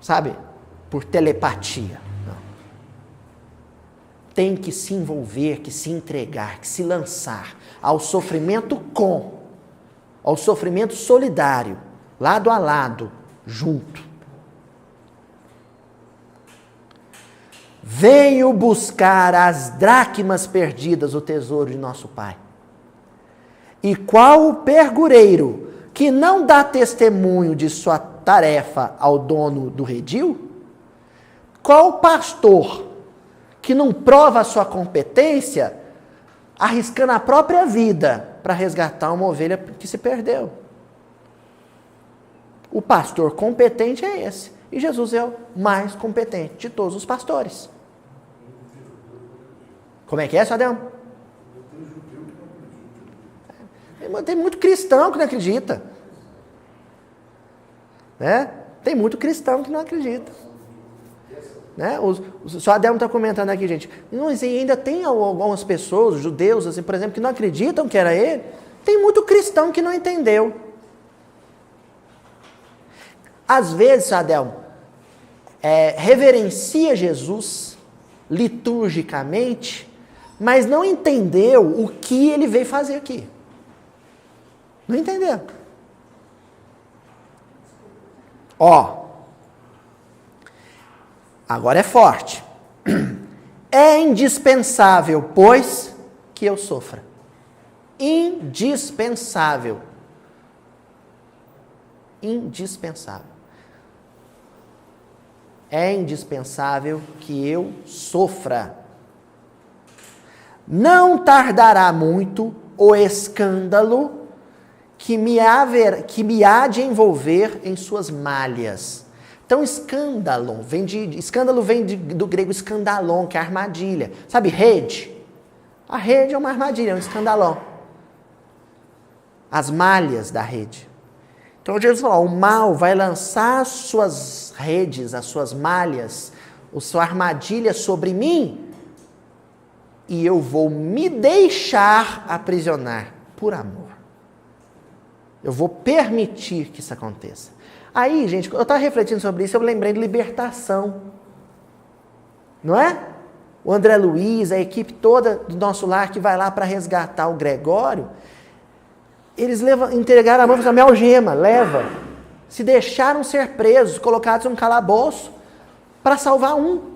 sabe, por telepatia. Não. Tem que se envolver, que se entregar, que se lançar ao sofrimento ao sofrimento solidário, lado a lado, junto. Venho buscar as dracmas perdidas, o tesouro de nosso Pai. E qual o pergureiro que não dá testemunho de sua tarefa ao dono do redil? Qual o pastor que não prova a sua competência, arriscando a própria vida para resgatar uma ovelha que se perdeu? O pastor competente é esse. E Jesus é o mais competente de todos os pastores. Como é que é, Sadel? Tem muito cristão que não acredita. Né? Tem muito cristão que não acredita. Né? O Sadel está comentando aqui, gente. Mas ainda tem algumas pessoas, judeus, assim, por exemplo, que não acreditam que era ele. Tem muito cristão que não entendeu. Às vezes, Sadel, reverencia Jesus liturgicamente, mas não entendeu o que ele veio fazer aqui. Não entendeu. Ó, agora é forte. É indispensável, pois, que eu sofra. Indispensável. Indispensável. É indispensável que eu sofra. Não tardará muito o escândalo que me há de envolver em suas malhas. Então, escândalo vem do grego escandalon, que é armadilha. Sabe, rede? A rede é uma armadilha, é um escandalon. As malhas da rede. Então, Jesus falou, o mal vai lançar as suas redes, as suas malhas, a sua armadilha sobre mim, e eu vou me deixar aprisionar por amor. Eu vou permitir que isso aconteça. Aí, gente, eu estava refletindo sobre isso, eu lembrei de libertação. Não é? O André Luiz, a equipe toda do nosso lar que vai lá para resgatar o Gregório, eles entregaram a mão e falaram, me algema, leva. Se deixaram ser presos, colocados num calabouço para salvar um.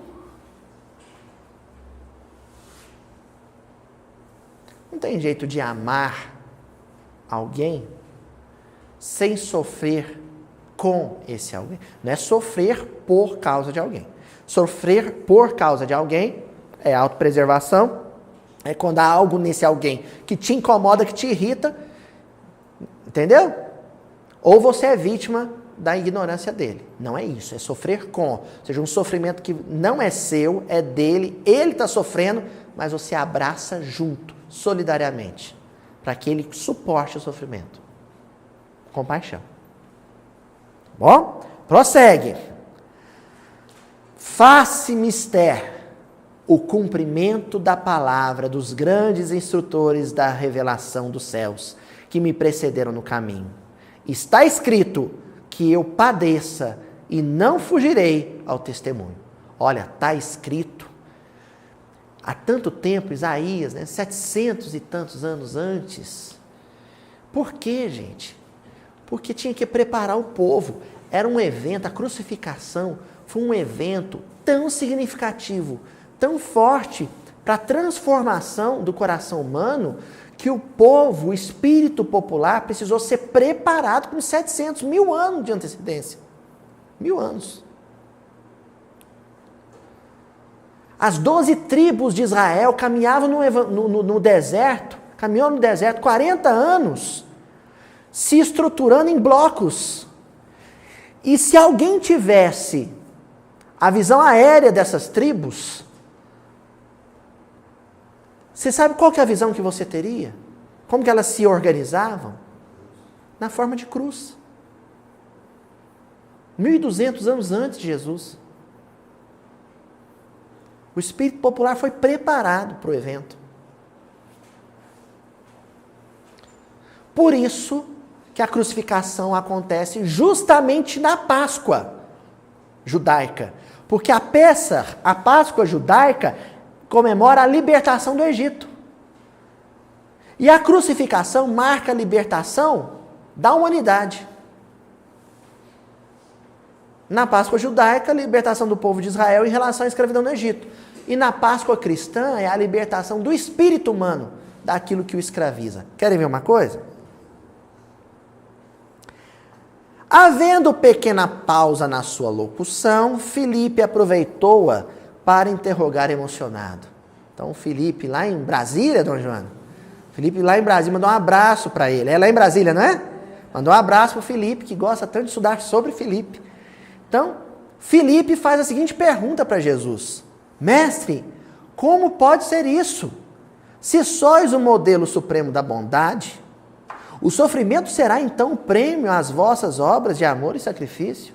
Não tem jeito de amar alguém sem sofrer com esse alguém. Não é sofrer por causa de alguém. Sofrer por causa de alguém é autopreservação. É quando há algo nesse alguém que te incomoda, que te irrita. Entendeu? Ou você é vítima da ignorância dele. Não é isso. É sofrer com. Ou seja, um sofrimento que não é seu, é dele. Ele está sofrendo, mas você abraça junto, solidariamente, para que ele suporte o sofrimento. Compaixão. Bom, prossegue. Faça mister o cumprimento da palavra dos grandes instrutores da revelação dos céus que me precederam no caminho. Está escrito que eu padeça e não fugirei ao testemunho. Olha, está escrito. Há tanto tempo, Isaías, 700 e tantos anos antes. Por quê, gente? Porque tinha que preparar o povo. Era um evento, a crucificação foi um evento tão significativo, tão forte para a transformação do coração humano, que o povo, o espírito popular, precisou ser preparado com 700, 1000 anos de antecedência. 1000 anos. As 12 tribos de Israel caminhavam no deserto, caminhou no deserto 40 anos, se estruturando em blocos. E se alguém tivesse a visão aérea dessas tribos, você sabe qual que é a visão que você teria? Como que elas se organizavam? Na forma de cruz. 1200 anos antes de Jesus. O espírito popular foi preparado para o evento. Por isso que a crucificação acontece justamente na Páscoa judaica. Porque a Páscoa judaica, comemora a libertação do Egito. E a crucificação marca a libertação da humanidade. Na Páscoa judaica, a libertação do povo de Israel em relação à escravidão no Egito. E na Páscoa cristã é a libertação do espírito humano daquilo que o escraviza. Querem ver uma coisa? Havendo pequena pausa na sua locução, Filipe aproveitou-a para interrogar emocionado. Então, Filipe lá em Brasília, Dona Joana, Filipe lá em Brasília mandou um abraço para ele. É lá em Brasília, não é? Mandou um abraço para o Filipe, que gosta tanto de estudar sobre Filipe. Então, Filipe faz a seguinte pergunta para Jesus: Mestre, Como pode ser isso? Se sois o modelo supremo da bondade, o sofrimento será então um prêmio às vossas obras de amor e sacrifício?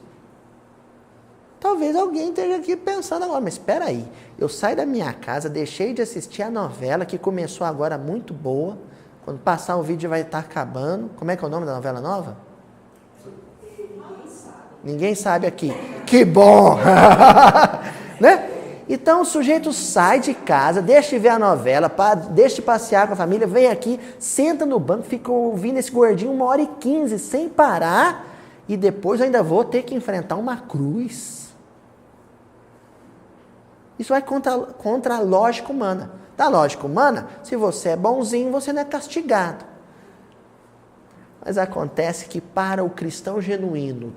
Talvez alguém esteja aqui pensando agora, mas espera aí, eu saio da minha casa, deixei de assistir a novela que começou agora muito boa, quando passar o vídeo vai estar acabando. Como é que é o nome da novela nova? Ninguém sabe aqui. Que bom! Né? Então o sujeito sai de casa, deixa de ver a novela, deixa de passear com a família, vem aqui, senta no banco, fica ouvindo esse gordinho 1h15 sem parar, e depois eu ainda vou ter que enfrentar uma cruz. Isso vai contra a lógica humana. Da lógica humana, se você é bonzinho, você não é castigado. Mas acontece que para o cristão genuíno,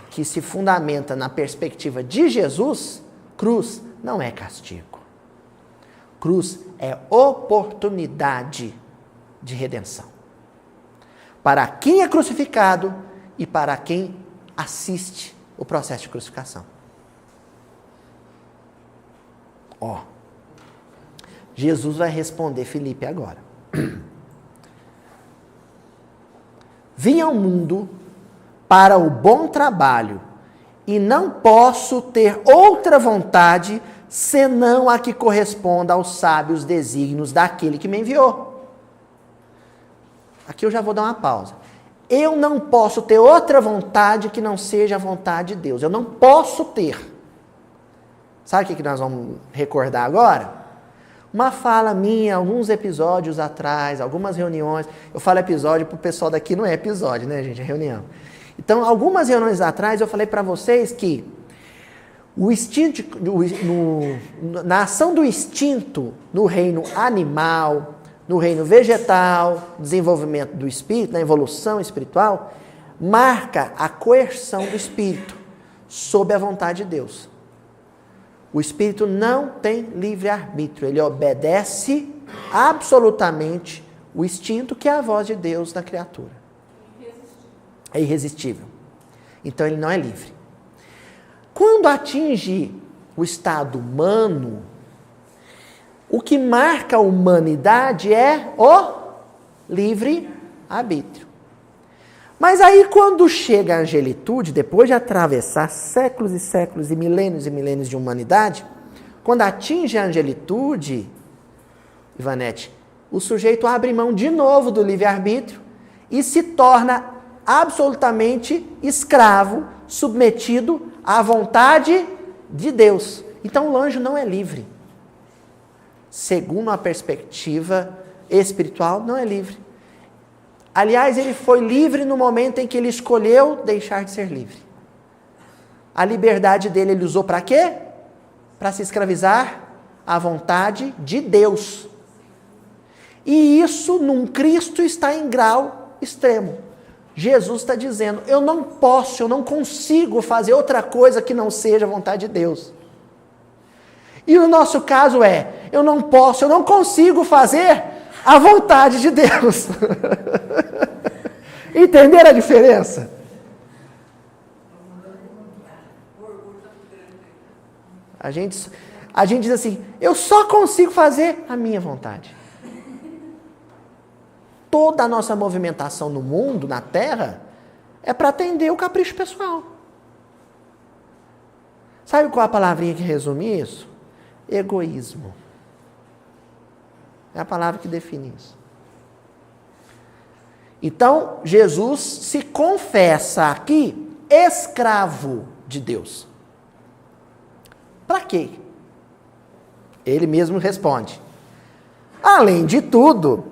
que se fundamenta na perspectiva de Jesus, cruz não é castigo. Cruz é oportunidade de redenção. Para quem é crucificado e para quem assiste o processo de crucificação. Jesus vai responder Filipe agora. Vim ao mundo para o bom trabalho, e não posso ter outra vontade senão a que corresponda aos sábios desígnios daquele que me enviou. Aqui eu já vou dar uma pausa. Eu não posso ter outra vontade que não seja a vontade de Deus. Eu não posso ter. Sabe o que nós vamos recordar agora? Uma fala minha, alguns episódios atrás, algumas reuniões. Eu falo episódio para o pessoal daqui, não é episódio, né, gente? É reunião. Então, algumas reuniões atrás, eu falei para vocês que o instinto, na ação do instinto no reino animal, no reino vegetal, desenvolvimento do espírito, na evolução espiritual, marca a coerção do espírito sob a vontade de Deus. O espírito não tem livre-arbítrio, ele obedece absolutamente o instinto que é a voz de Deus na criatura. É irresistível. Então ele não é livre. Quando atinge o estado humano, o que marca a humanidade é o livre-arbítrio. Mas aí quando chega a angelitude, depois de atravessar séculos e séculos e milênios de humanidade, quando atinge a angelitude, Ivanete, o sujeito abre mão de novo do livre-arbítrio e se torna absolutamente escravo, submetido à vontade de Deus. Então o anjo não é livre. Segundo a perspectiva espiritual, não é livre. Aliás, ele foi livre no momento em que ele escolheu deixar de ser livre. A liberdade dele ele usou para quê? Para se escravizar à vontade de Deus. E isso num Cristo está em grau extremo. Jesus está dizendo, eu não posso, eu não consigo fazer outra coisa que não seja a vontade de Deus. E o nosso caso é, eu não posso, eu não consigo fazer a vontade de Deus. Entenderam a diferença? A gente diz assim, eu só consigo fazer a minha vontade. Toda a nossa movimentação no mundo, na Terra, é para atender o capricho pessoal. Sabe qual é a palavrinha que resume isso? Egoísmo. É a palavra que define isso. Então, Jesus se confessa aqui escravo de Deus. Para quê? Ele mesmo responde. Além de tudo,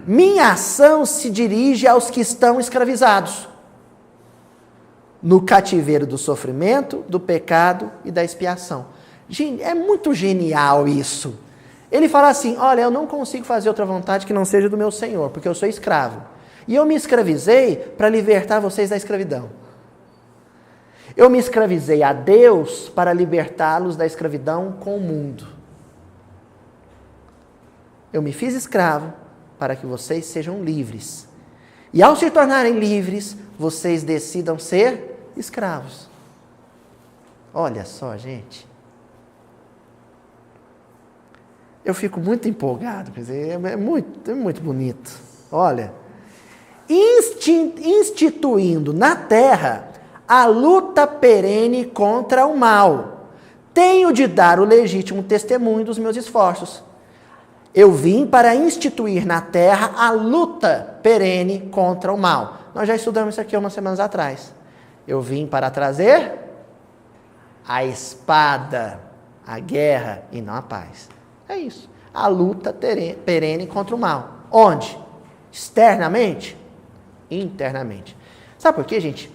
minha ação se dirige aos que estão escravizados no cativeiro do sofrimento, do pecado e da expiação. Gente, é muito genial isso. Ele fala assim, olha, eu não consigo fazer outra vontade que não seja do meu Senhor, porque eu sou escravo. E eu me escravizei para libertar vocês da escravidão. Eu me escravizei a Deus para libertá-los da escravidão com o mundo. Eu me fiz escravo para que vocês sejam livres. E ao se tornarem livres, vocês decidam ser escravos. Olha só, gente. Eu fico muito empolgado, quer dizer, é muito bonito. Olha, instituindo na terra a luta perene contra o mal, tenho de dar o legítimo testemunho dos meus esforços. Eu vim para instituir na terra a luta perene contra o mal. Nós já estudamos isso aqui umas semanas atrás. Eu vim para trazer a espada, a guerra e não a paz. É isso. A luta perene contra o mal. Onde? Externamente? Internamente. Sabe por quê, gente?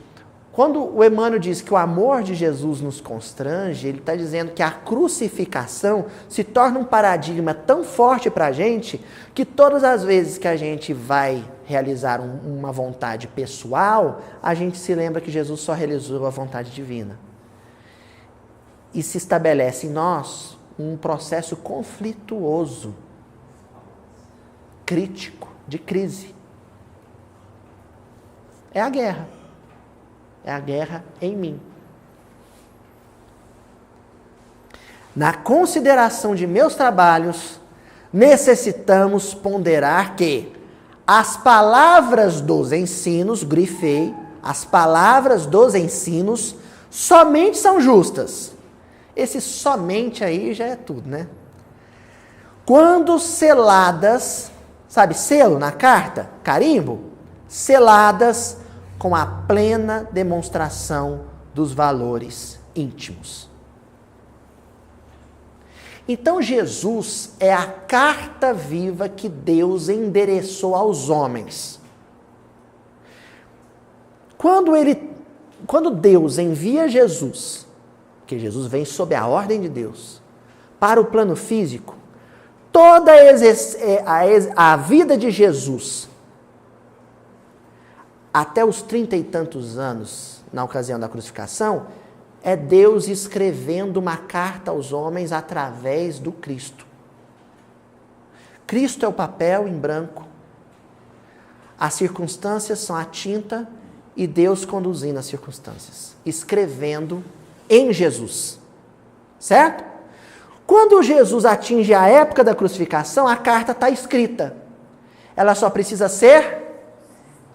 Quando o Emmanuel diz que o amor de Jesus nos constrange, ele está dizendo que a crucificação se torna um paradigma tão forte para a gente, que todas as vezes que a gente vai realizar uma vontade pessoal, a gente se lembra que Jesus só realizou a vontade divina. E se estabelece em nós um processo conflituoso, crítico, de crise. É a guerra. É a guerra em mim. Na consideração de meus trabalhos, necessitamos ponderar que as palavras dos ensinos, grifei, as palavras dos ensinos somente são justas. Esse somente aí já é tudo, né? Quando seladas, sabe, selo na carta, carimbo, seladas com a plena demonstração dos valores íntimos. Então Jesus é a carta viva que Deus endereçou aos homens. Quando Deus envia Jesus, porque Jesus vem sob a ordem de Deus, para o plano físico, toda a vida de Jesus, até os 30 e tantos anos, na ocasião da crucificação, é Deus escrevendo uma carta aos homens através do Cristo. Cristo é o papel em branco, as circunstâncias são a tinta e Deus conduzindo as circunstâncias, escrevendo em Jesus. Certo? Quando Jesus atinge a época da crucificação, a carta está escrita. Ela só precisa ser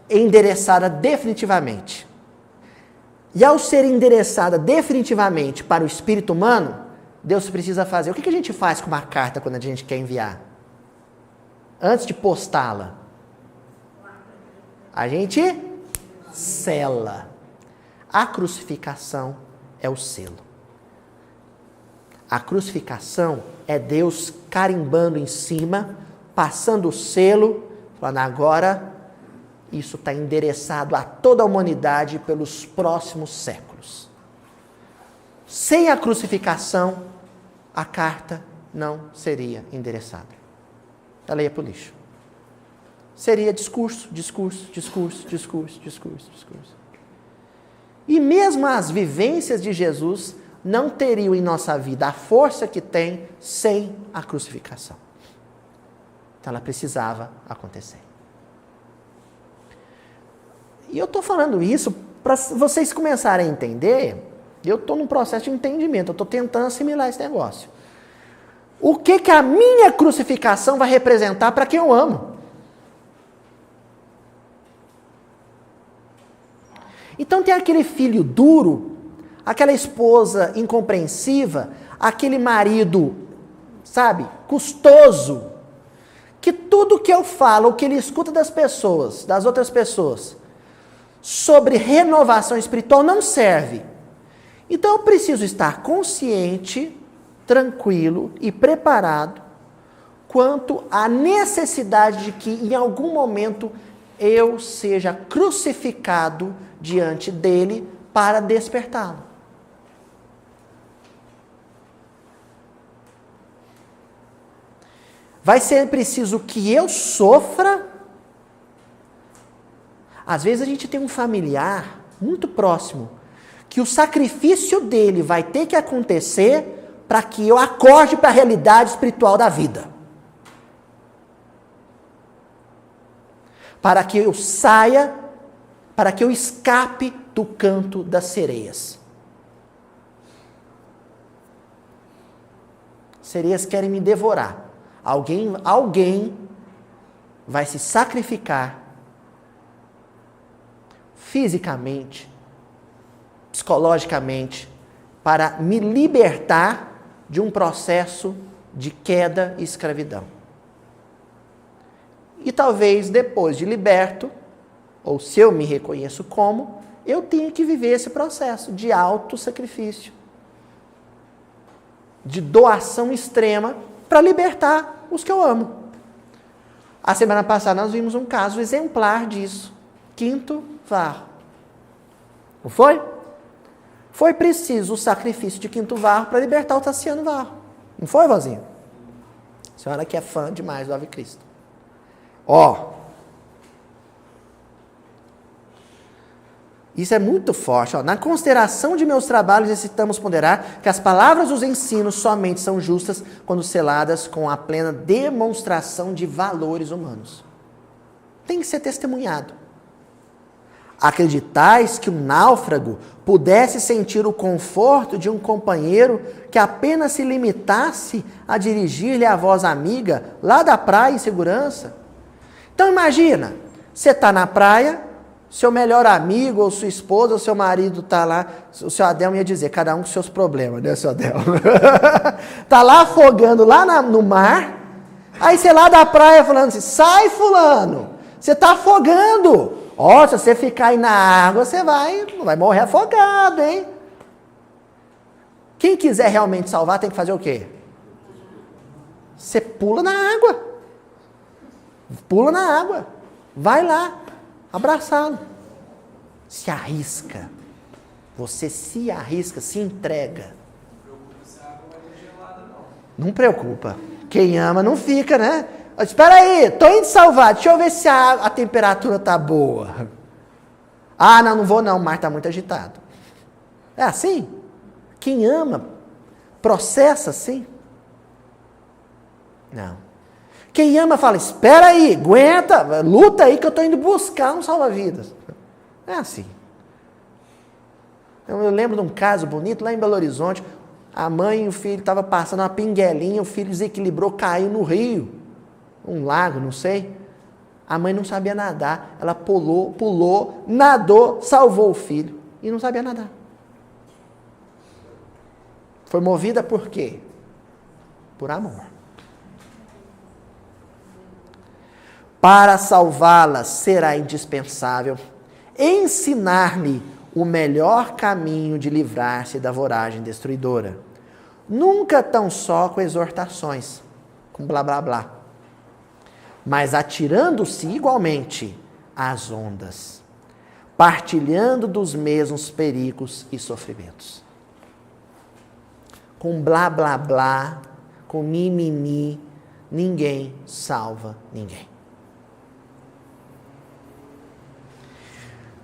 endereçada definitivamente. E ao ser endereçada definitivamente para o espírito humano, Deus precisa fazer. O que a gente faz com uma carta quando a gente quer enviar? Antes de postá-la, a gente sela. A crucificação é o selo. A crucificação é Deus carimbando em cima, passando o selo, falando agora isso está endereçado a toda a humanidade pelos próximos séculos. Sem a crucificação, a carta não seria endereçada. Ela ia para o lixo. Seria discurso. E mesmo as vivências de Jesus não teriam em nossa vida a força que tem sem a crucificação. Então ela precisava acontecer. E eu estou falando isso para vocês começarem a entender. Eu estou num processo de entendimento, eu estou tentando assimilar esse negócio. O que a minha crucificação vai representar para quem eu amo? Então tem aquele filho duro, aquela esposa incompreensiva, aquele marido, sabe, custoso, que tudo que eu falo, o que ele escuta das pessoas, das outras pessoas, sobre renovação espiritual não serve. Então eu preciso estar consciente, tranquilo e preparado quanto à necessidade de que em algum momento eu seja crucificado diante dele para despertá-lo. Vai ser preciso que eu sofra. Às vezes a gente tem um familiar muito próximo, que o sacrifício dele vai ter que acontecer para que eu acorde para a realidade espiritual da vida. Para que eu saia, para que eu escape do canto das sereias. Sereias querem me devorar. Alguém vai se sacrificar fisicamente, psicologicamente, para me libertar de um processo de queda e escravidão. E talvez depois de liberto, ou se eu me reconheço como, eu tenho que viver esse processo de autossacrifício, de doação extrema para libertar os que eu amo. A semana passada nós vimos um caso exemplar disso. Quinto Varro. Não foi? Foi preciso o sacrifício de Quinto Varro para libertar o Tassiano Varro. Não foi, vozinho? A senhora que é fã demais do Ave Cristo. Isso é muito forte. Na consideração de meus trabalhos, necessitamos ponderar que as palavras dos ensinos somente são justas quando seladas com a plena demonstração de valores humanos. Tem que ser testemunhado. Acreditais que um náufrago pudesse sentir o conforto de um companheiro que apenas se limitasse a dirigir-lhe a voz amiga lá da praia em segurança? Então imagina, você está na praia, seu melhor amigo, ou sua esposa, ou seu marido está lá, o seu Adelmo ia dizer, cada um com seus problemas, né, seu Adelmo? Está lá afogando, lá no mar, aí você lá da praia falando assim, sai fulano, você está afogando. Se você ficar aí na água, você vai morrer afogado, hein? Quem quiser realmente salvar tem que fazer o quê? Você pula na água. Pula na água. Vai lá. Abraçá-lo. Se arrisca. Você se arrisca, se entrega. Não preocupa se a água vai ter gelada, não. Não preocupa. Quem ama não fica, né? Espera aí, tô indo salvar. Deixa eu ver se a temperatura tá boa. Não vou não, o mar tá muito agitado. É assim? Quem ama, processa assim? Não. Quem ama fala, espera aí, aguenta, luta aí que eu tô indo buscar um salva-vidas. É assim. Eu lembro de um caso bonito lá em Belo Horizonte. A mãe e o filho estavam passando uma pinguelinha, o filho desequilibrou, caiu no rio. Um lago, não sei. A mãe não sabia nadar. Ela pulou, nadou, salvou o filho. E não sabia nadar. Foi movida por quê? Por amor. Para salvá-la será indispensável ensinar-lhe o melhor caminho de livrar-se da voragem destruidora. Nunca tão só com exortações, com blá blá blá, mas atirando-se igualmente às ondas, partilhando dos mesmos perigos e sofrimentos. Com blá blá blá, com mimimi, ninguém salva ninguém.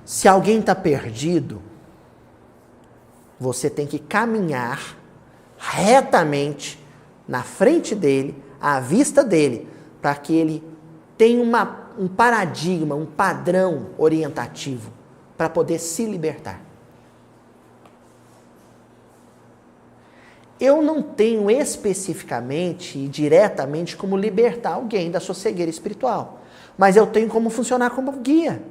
Se alguém está perdido, você tem que caminhar retamente na frente dele, à vista dele, para que ele tenha um paradigma, um padrão orientativo para poder se libertar. Eu não tenho especificamente e diretamente como libertar alguém da sua cegueira espiritual, mas eu tenho como funcionar como guia.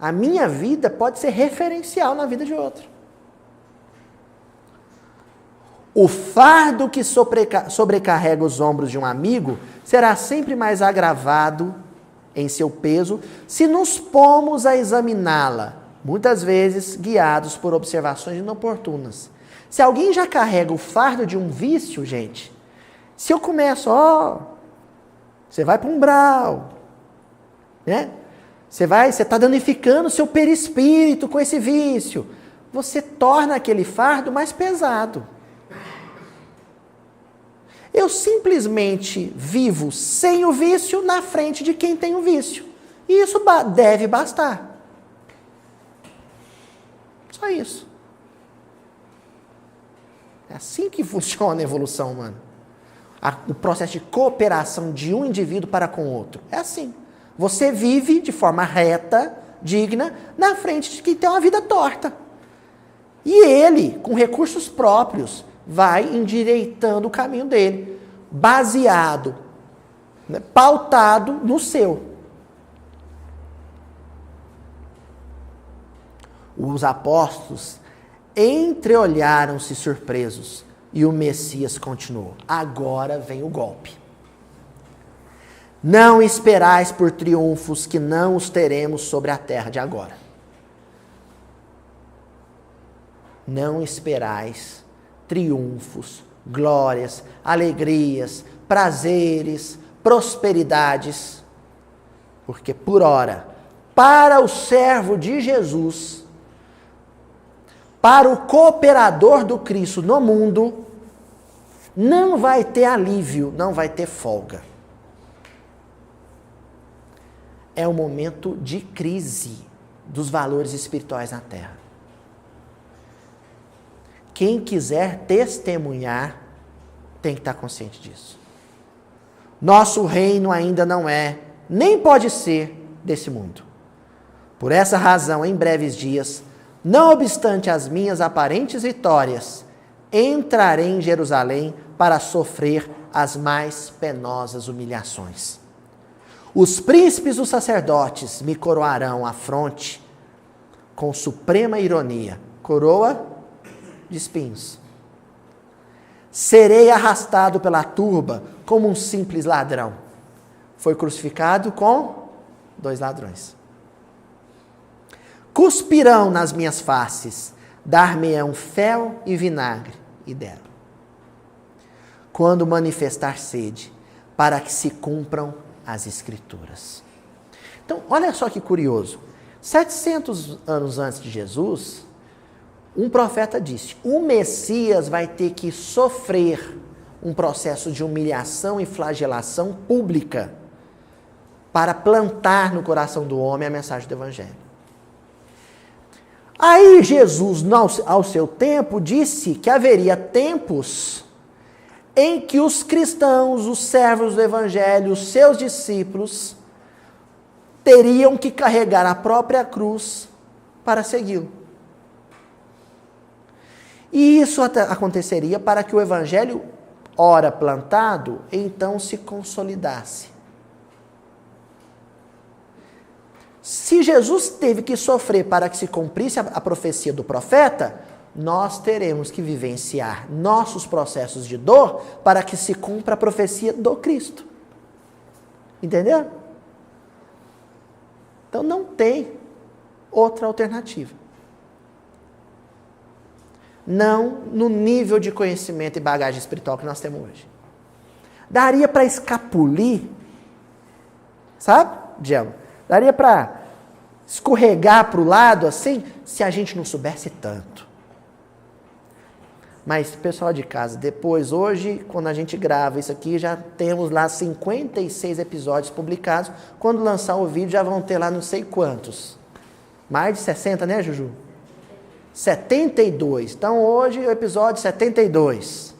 A minha vida pode ser referencial na vida de outro. O fardo que sobrecarrega os ombros de um amigo será sempre mais agravado em seu peso se nos pomos a examiná-la, muitas vezes guiados por observações inoportunas. Se alguém já carrega o fardo de um vício, gente, se eu começo, você vai para um umbral, né? Você está danificando o seu perispírito com esse vício. Você torna aquele fardo mais pesado. Eu simplesmente vivo sem o vício na frente de quem tem o vício. E isso deve bastar. Só isso. É assim que funciona a evolução humana. O processo de cooperação de um indivíduo para com o outro. É assim. Você vive de forma reta, digna, na frente de quem tem uma vida torta. E ele, com recursos próprios, vai endireitando o caminho dele. baseado, né, pautado no seu. Os apóstolos entreolharam-se surpresos e o Messias continuou: agora vem o golpe. Não esperais por triunfos que não os teremos sobre a terra de agora. Não esperais triunfos, glórias, alegrias, prazeres, prosperidades, porque por ora, para o servo de Jesus, para o cooperador do Cristo no mundo, não vai ter alívio, não vai ter folga. É um momento de crise dos valores espirituais na terra. Quem quiser testemunhar tem que estar consciente disso. Nosso reino ainda não é, nem pode ser desse mundo. Por essa razão, em breves dias, não obstante as minhas aparentes vitórias, entrarei em Jerusalém para sofrer as mais penosas humilhações. Os príncipes dos sacerdotes me coroarão a fronte com suprema ironia, coroa de espinhos. Serei arrastado pela turba como um simples ladrão. Foi crucificado com 2 ladrões. Cuspirão nas minhas faces, dar-me-ão fel e vinagre, e deram. Quando manifestar sede, para que se cumpram as Escrituras. Então, olha só que curioso. 700 anos antes de Jesus, um profeta disse: o Messias vai ter que sofrer um processo de humilhação e flagelação pública para plantar no coração do homem a mensagem do Evangelho. Aí Jesus, ao seu tempo, disse que haveria tempos em que os cristãos, os servos do Evangelho, os seus discípulos, teriam que carregar a própria cruz para segui-lo. E isso aconteceria para que o Evangelho, ora plantado, então se consolidasse. Se Jesus teve que sofrer para que se cumprisse a profecia do profeta, nós teremos que vivenciar nossos processos de dor para que se cumpra a profecia do Cristo. Entendeu? Então não tem outra alternativa. Não no nível de conhecimento e bagagem espiritual que nós temos hoje. Daria para escapulir, sabe, Diego? Daria para escorregar para o lado assim, se a gente não soubesse tanto. Mas, pessoal de casa, depois, hoje, quando a gente grava isso aqui, já temos lá 56 episódios publicados. Quando lançar o vídeo, já vão ter lá não sei quantos. Mais de 60, né, Juju? 72. Então, hoje, o episódio 72.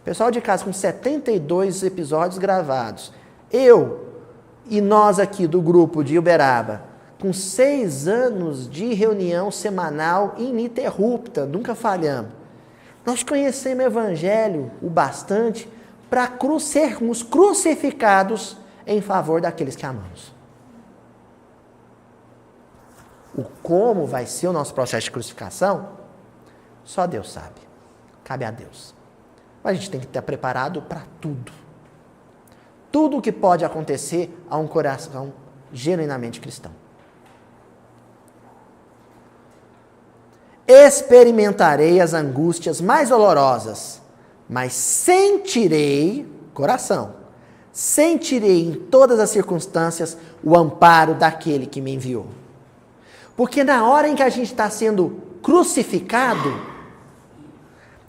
Pessoal de casa, com 72 episódios gravados. Eu e nós aqui do grupo de Uberaba, com 6 anos de reunião semanal ininterrupta, nunca falhamos. Nós conhecemos o Evangelho o bastante para sermos crucificados em favor daqueles que amamos. O como vai ser o nosso processo de crucificação, só Deus sabe. Cabe a Deus. Mas a gente tem que estar preparado para tudo. Tudo o que pode acontecer a um coração genuinamente cristão. Experimentarei as angústias mais dolorosas, mas sentirei em todas as circunstâncias o amparo daquele que me enviou. Porque na hora em que a gente está sendo crucificado,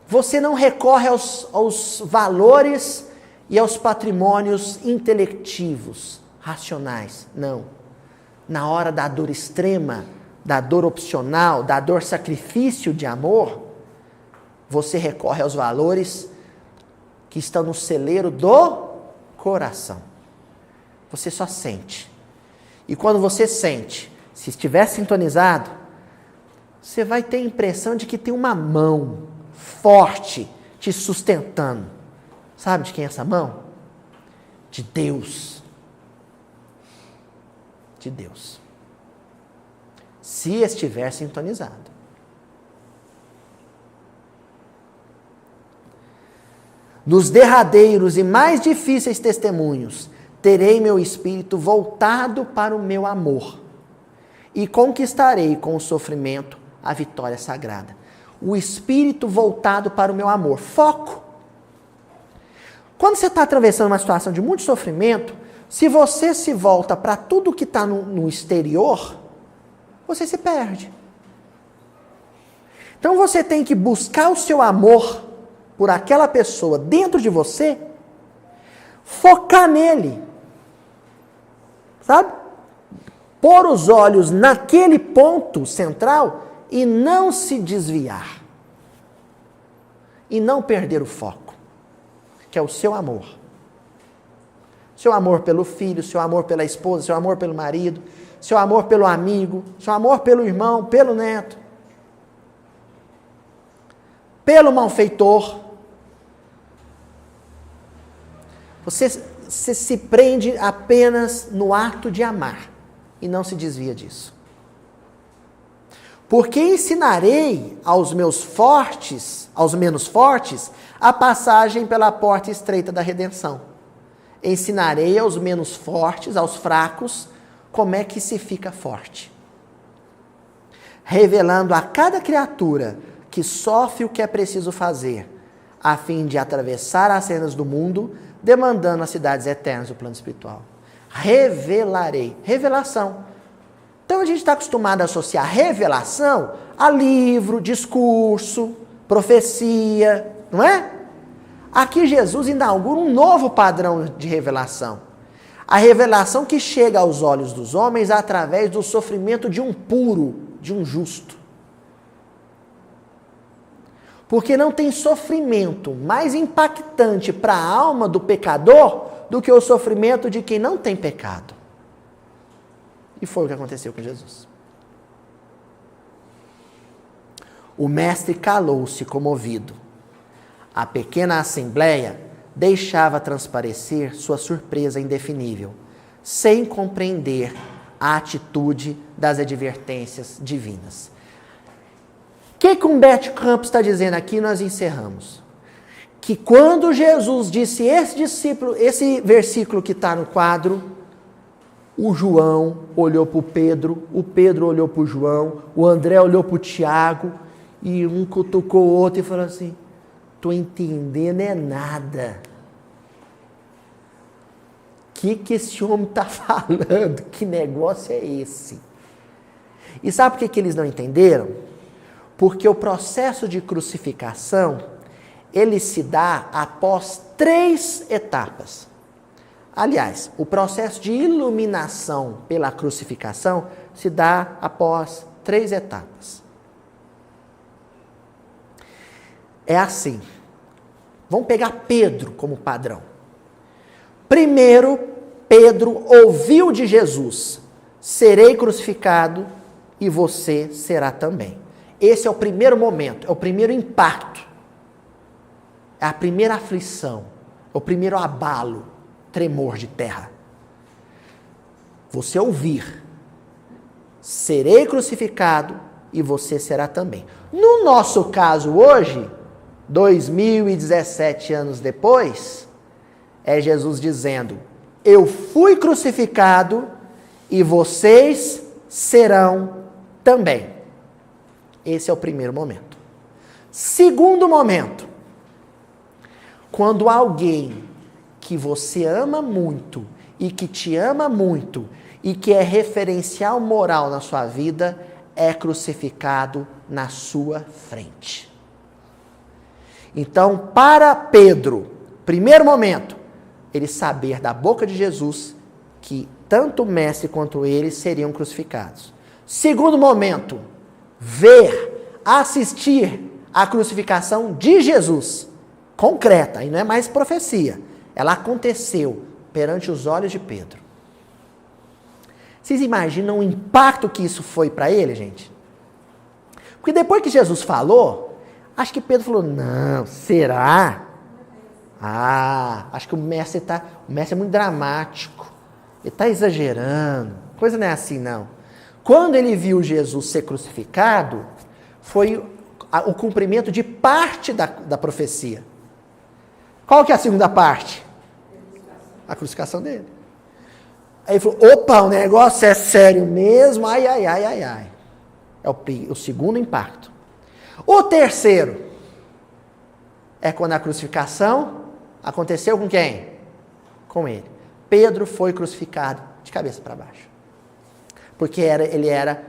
você não recorre aos valores e aos patrimônios intelectivos, racionais, não. Na hora da dor extrema, da dor opcional, da dor sacrifício de amor, você recorre aos valores que estão no celeiro do coração. Você só sente. E quando você sente, se estiver sintonizado, você vai ter a impressão de que tem uma mão forte te sustentando. Sabe de quem é essa mão? De Deus. De Deus. Se estiver sintonizado. Nos derradeiros e mais difíceis testemunhos, terei meu espírito voltado para o meu amor e conquistarei com o sofrimento a vitória sagrada. O espírito voltado para o meu amor. Foco. Quando você está atravessando uma situação de muito sofrimento, se você se volta para tudo que está no exterior, você se perde. Então você tem que buscar o seu amor por aquela pessoa dentro de você, focar nele. Sabe? Pôr os olhos naquele ponto central e não se desviar. E não perder o foco, que é o seu amor. Seu amor pelo filho, seu amor pela esposa, seu amor pelo marido, seu amor pelo amigo, seu amor pelo irmão, pelo neto, pelo malfeitor. Você se prende apenas no ato de amar e não se desvia disso. Porque ensinarei aos meus fortes, aos menos fortes, a passagem pela porta estreita da redenção. Ensinarei aos menos fortes, aos fracos, como é que se fica forte. Revelando a cada criatura que sofre o que é preciso fazer, a fim de atravessar as cenas do mundo, demandando as cidades eternas do plano espiritual. Revelarei. Revelação. Então a gente está acostumado a associar revelação a livro, discurso, profecia, não é? Aqui Jesus inaugura um novo padrão de revelação. A revelação que chega aos olhos dos homens através do sofrimento de um puro, de um justo. Porque não tem sofrimento mais impactante para a alma do pecador do que o sofrimento de quem não tem pecado. E foi o que aconteceu com Jesus. O mestre calou-se comovido. A pequena assembleia deixava transparecer sua surpresa indefinível, sem compreender a atitude das advertências divinas. O que Humberto Campos está dizendo aqui? Nós encerramos. Que quando Jesus disse esse versículo que está no quadro, o João olhou para o Pedro olhou para o João, o André olhou para o Tiago, e um cutucou o outro e falou assim: estou entendendo é nada. O que esse homem está falando? Que negócio é esse? E sabe por que eles não entenderam? Porque o processo de crucificação, ele se dá após 3 etapas. Aliás, o processo de iluminação pela crucificação se dá após 3 etapas. É assim. Vamos pegar Pedro como padrão. Primeiro, Pedro ouviu de Jesus: serei crucificado e você será também. Esse é o primeiro momento, é o primeiro impacto, é a primeira aflição, é o primeiro abalo, tremor de terra. Você ouvir: serei crucificado e você será também. No nosso caso hoje, 2017 anos depois, é Jesus dizendo: eu fui crucificado e vocês serão também. Esse é o primeiro momento. Segundo momento, quando alguém que você ama muito e que te ama muito e que é referencial moral na sua vida é crucificado na sua frente. Então, para Pedro, primeiro momento, ele saber da boca de Jesus que tanto o mestre quanto ele seriam crucificados. Segundo momento, ver, assistir à crucificação de Jesus, concreta, e não é mais profecia. Ela aconteceu perante os olhos de Pedro. Vocês imaginam o impacto que isso foi para ele, gente? Porque depois que Jesus falou, acho que Pedro falou: não, será? Acho que o mestre é muito dramático. Ele está exagerando. Coisa não é assim, não. Quando ele viu Jesus ser crucificado, foi o cumprimento de parte da profecia. Qual que é a segunda parte? A crucificação dele. Aí ele falou, opa, o negócio é sério mesmo, ai. É o segundo impacto. O terceiro é quando a crucificação aconteceu com quem? Com ele. Pedro foi crucificado de cabeça para baixo. Porque ele era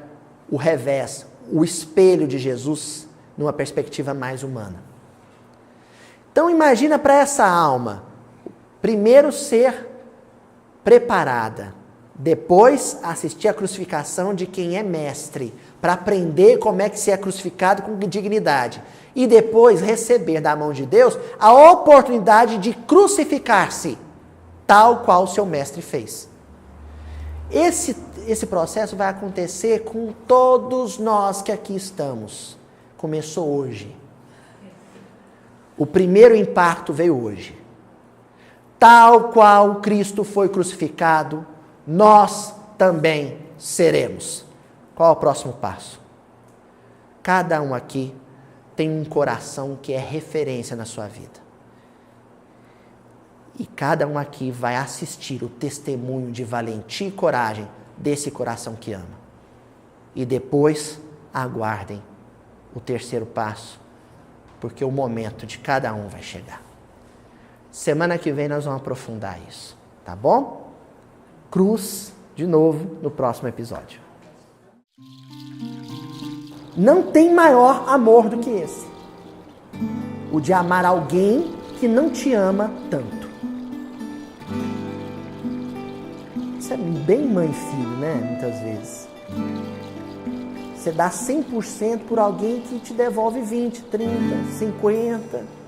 o revés, o espelho de Jesus numa perspectiva mais humana. Então imagina para essa alma, primeiro ser preparada, depois assistir a crucificação de quem é mestre, para aprender como é que se é crucificado com dignidade, e depois receber da mão de Deus a oportunidade de crucificar-se, tal qual o seu mestre fez. Esse processo vai acontecer com todos nós que aqui estamos. Começou hoje. O primeiro impacto veio hoje. Tal qual Cristo foi crucificado, nós também seremos. Qual é o próximo passo? Cada um aqui tem um coração que é referência na sua vida. E cada um aqui vai assistir o testemunho de valentia e coragem desse coração que ama. E depois aguardem o terceiro passo, porque o momento de cada um vai chegar. Semana que vem nós vamos aprofundar isso, tá bom? Cruz, de novo, no próximo episódio. Não tem maior amor do que esse. O de amar alguém que não te ama tanto. Isso é bem mãe e filho, né? Muitas vezes. Você dá 100% por alguém que te devolve 20, 30, 50.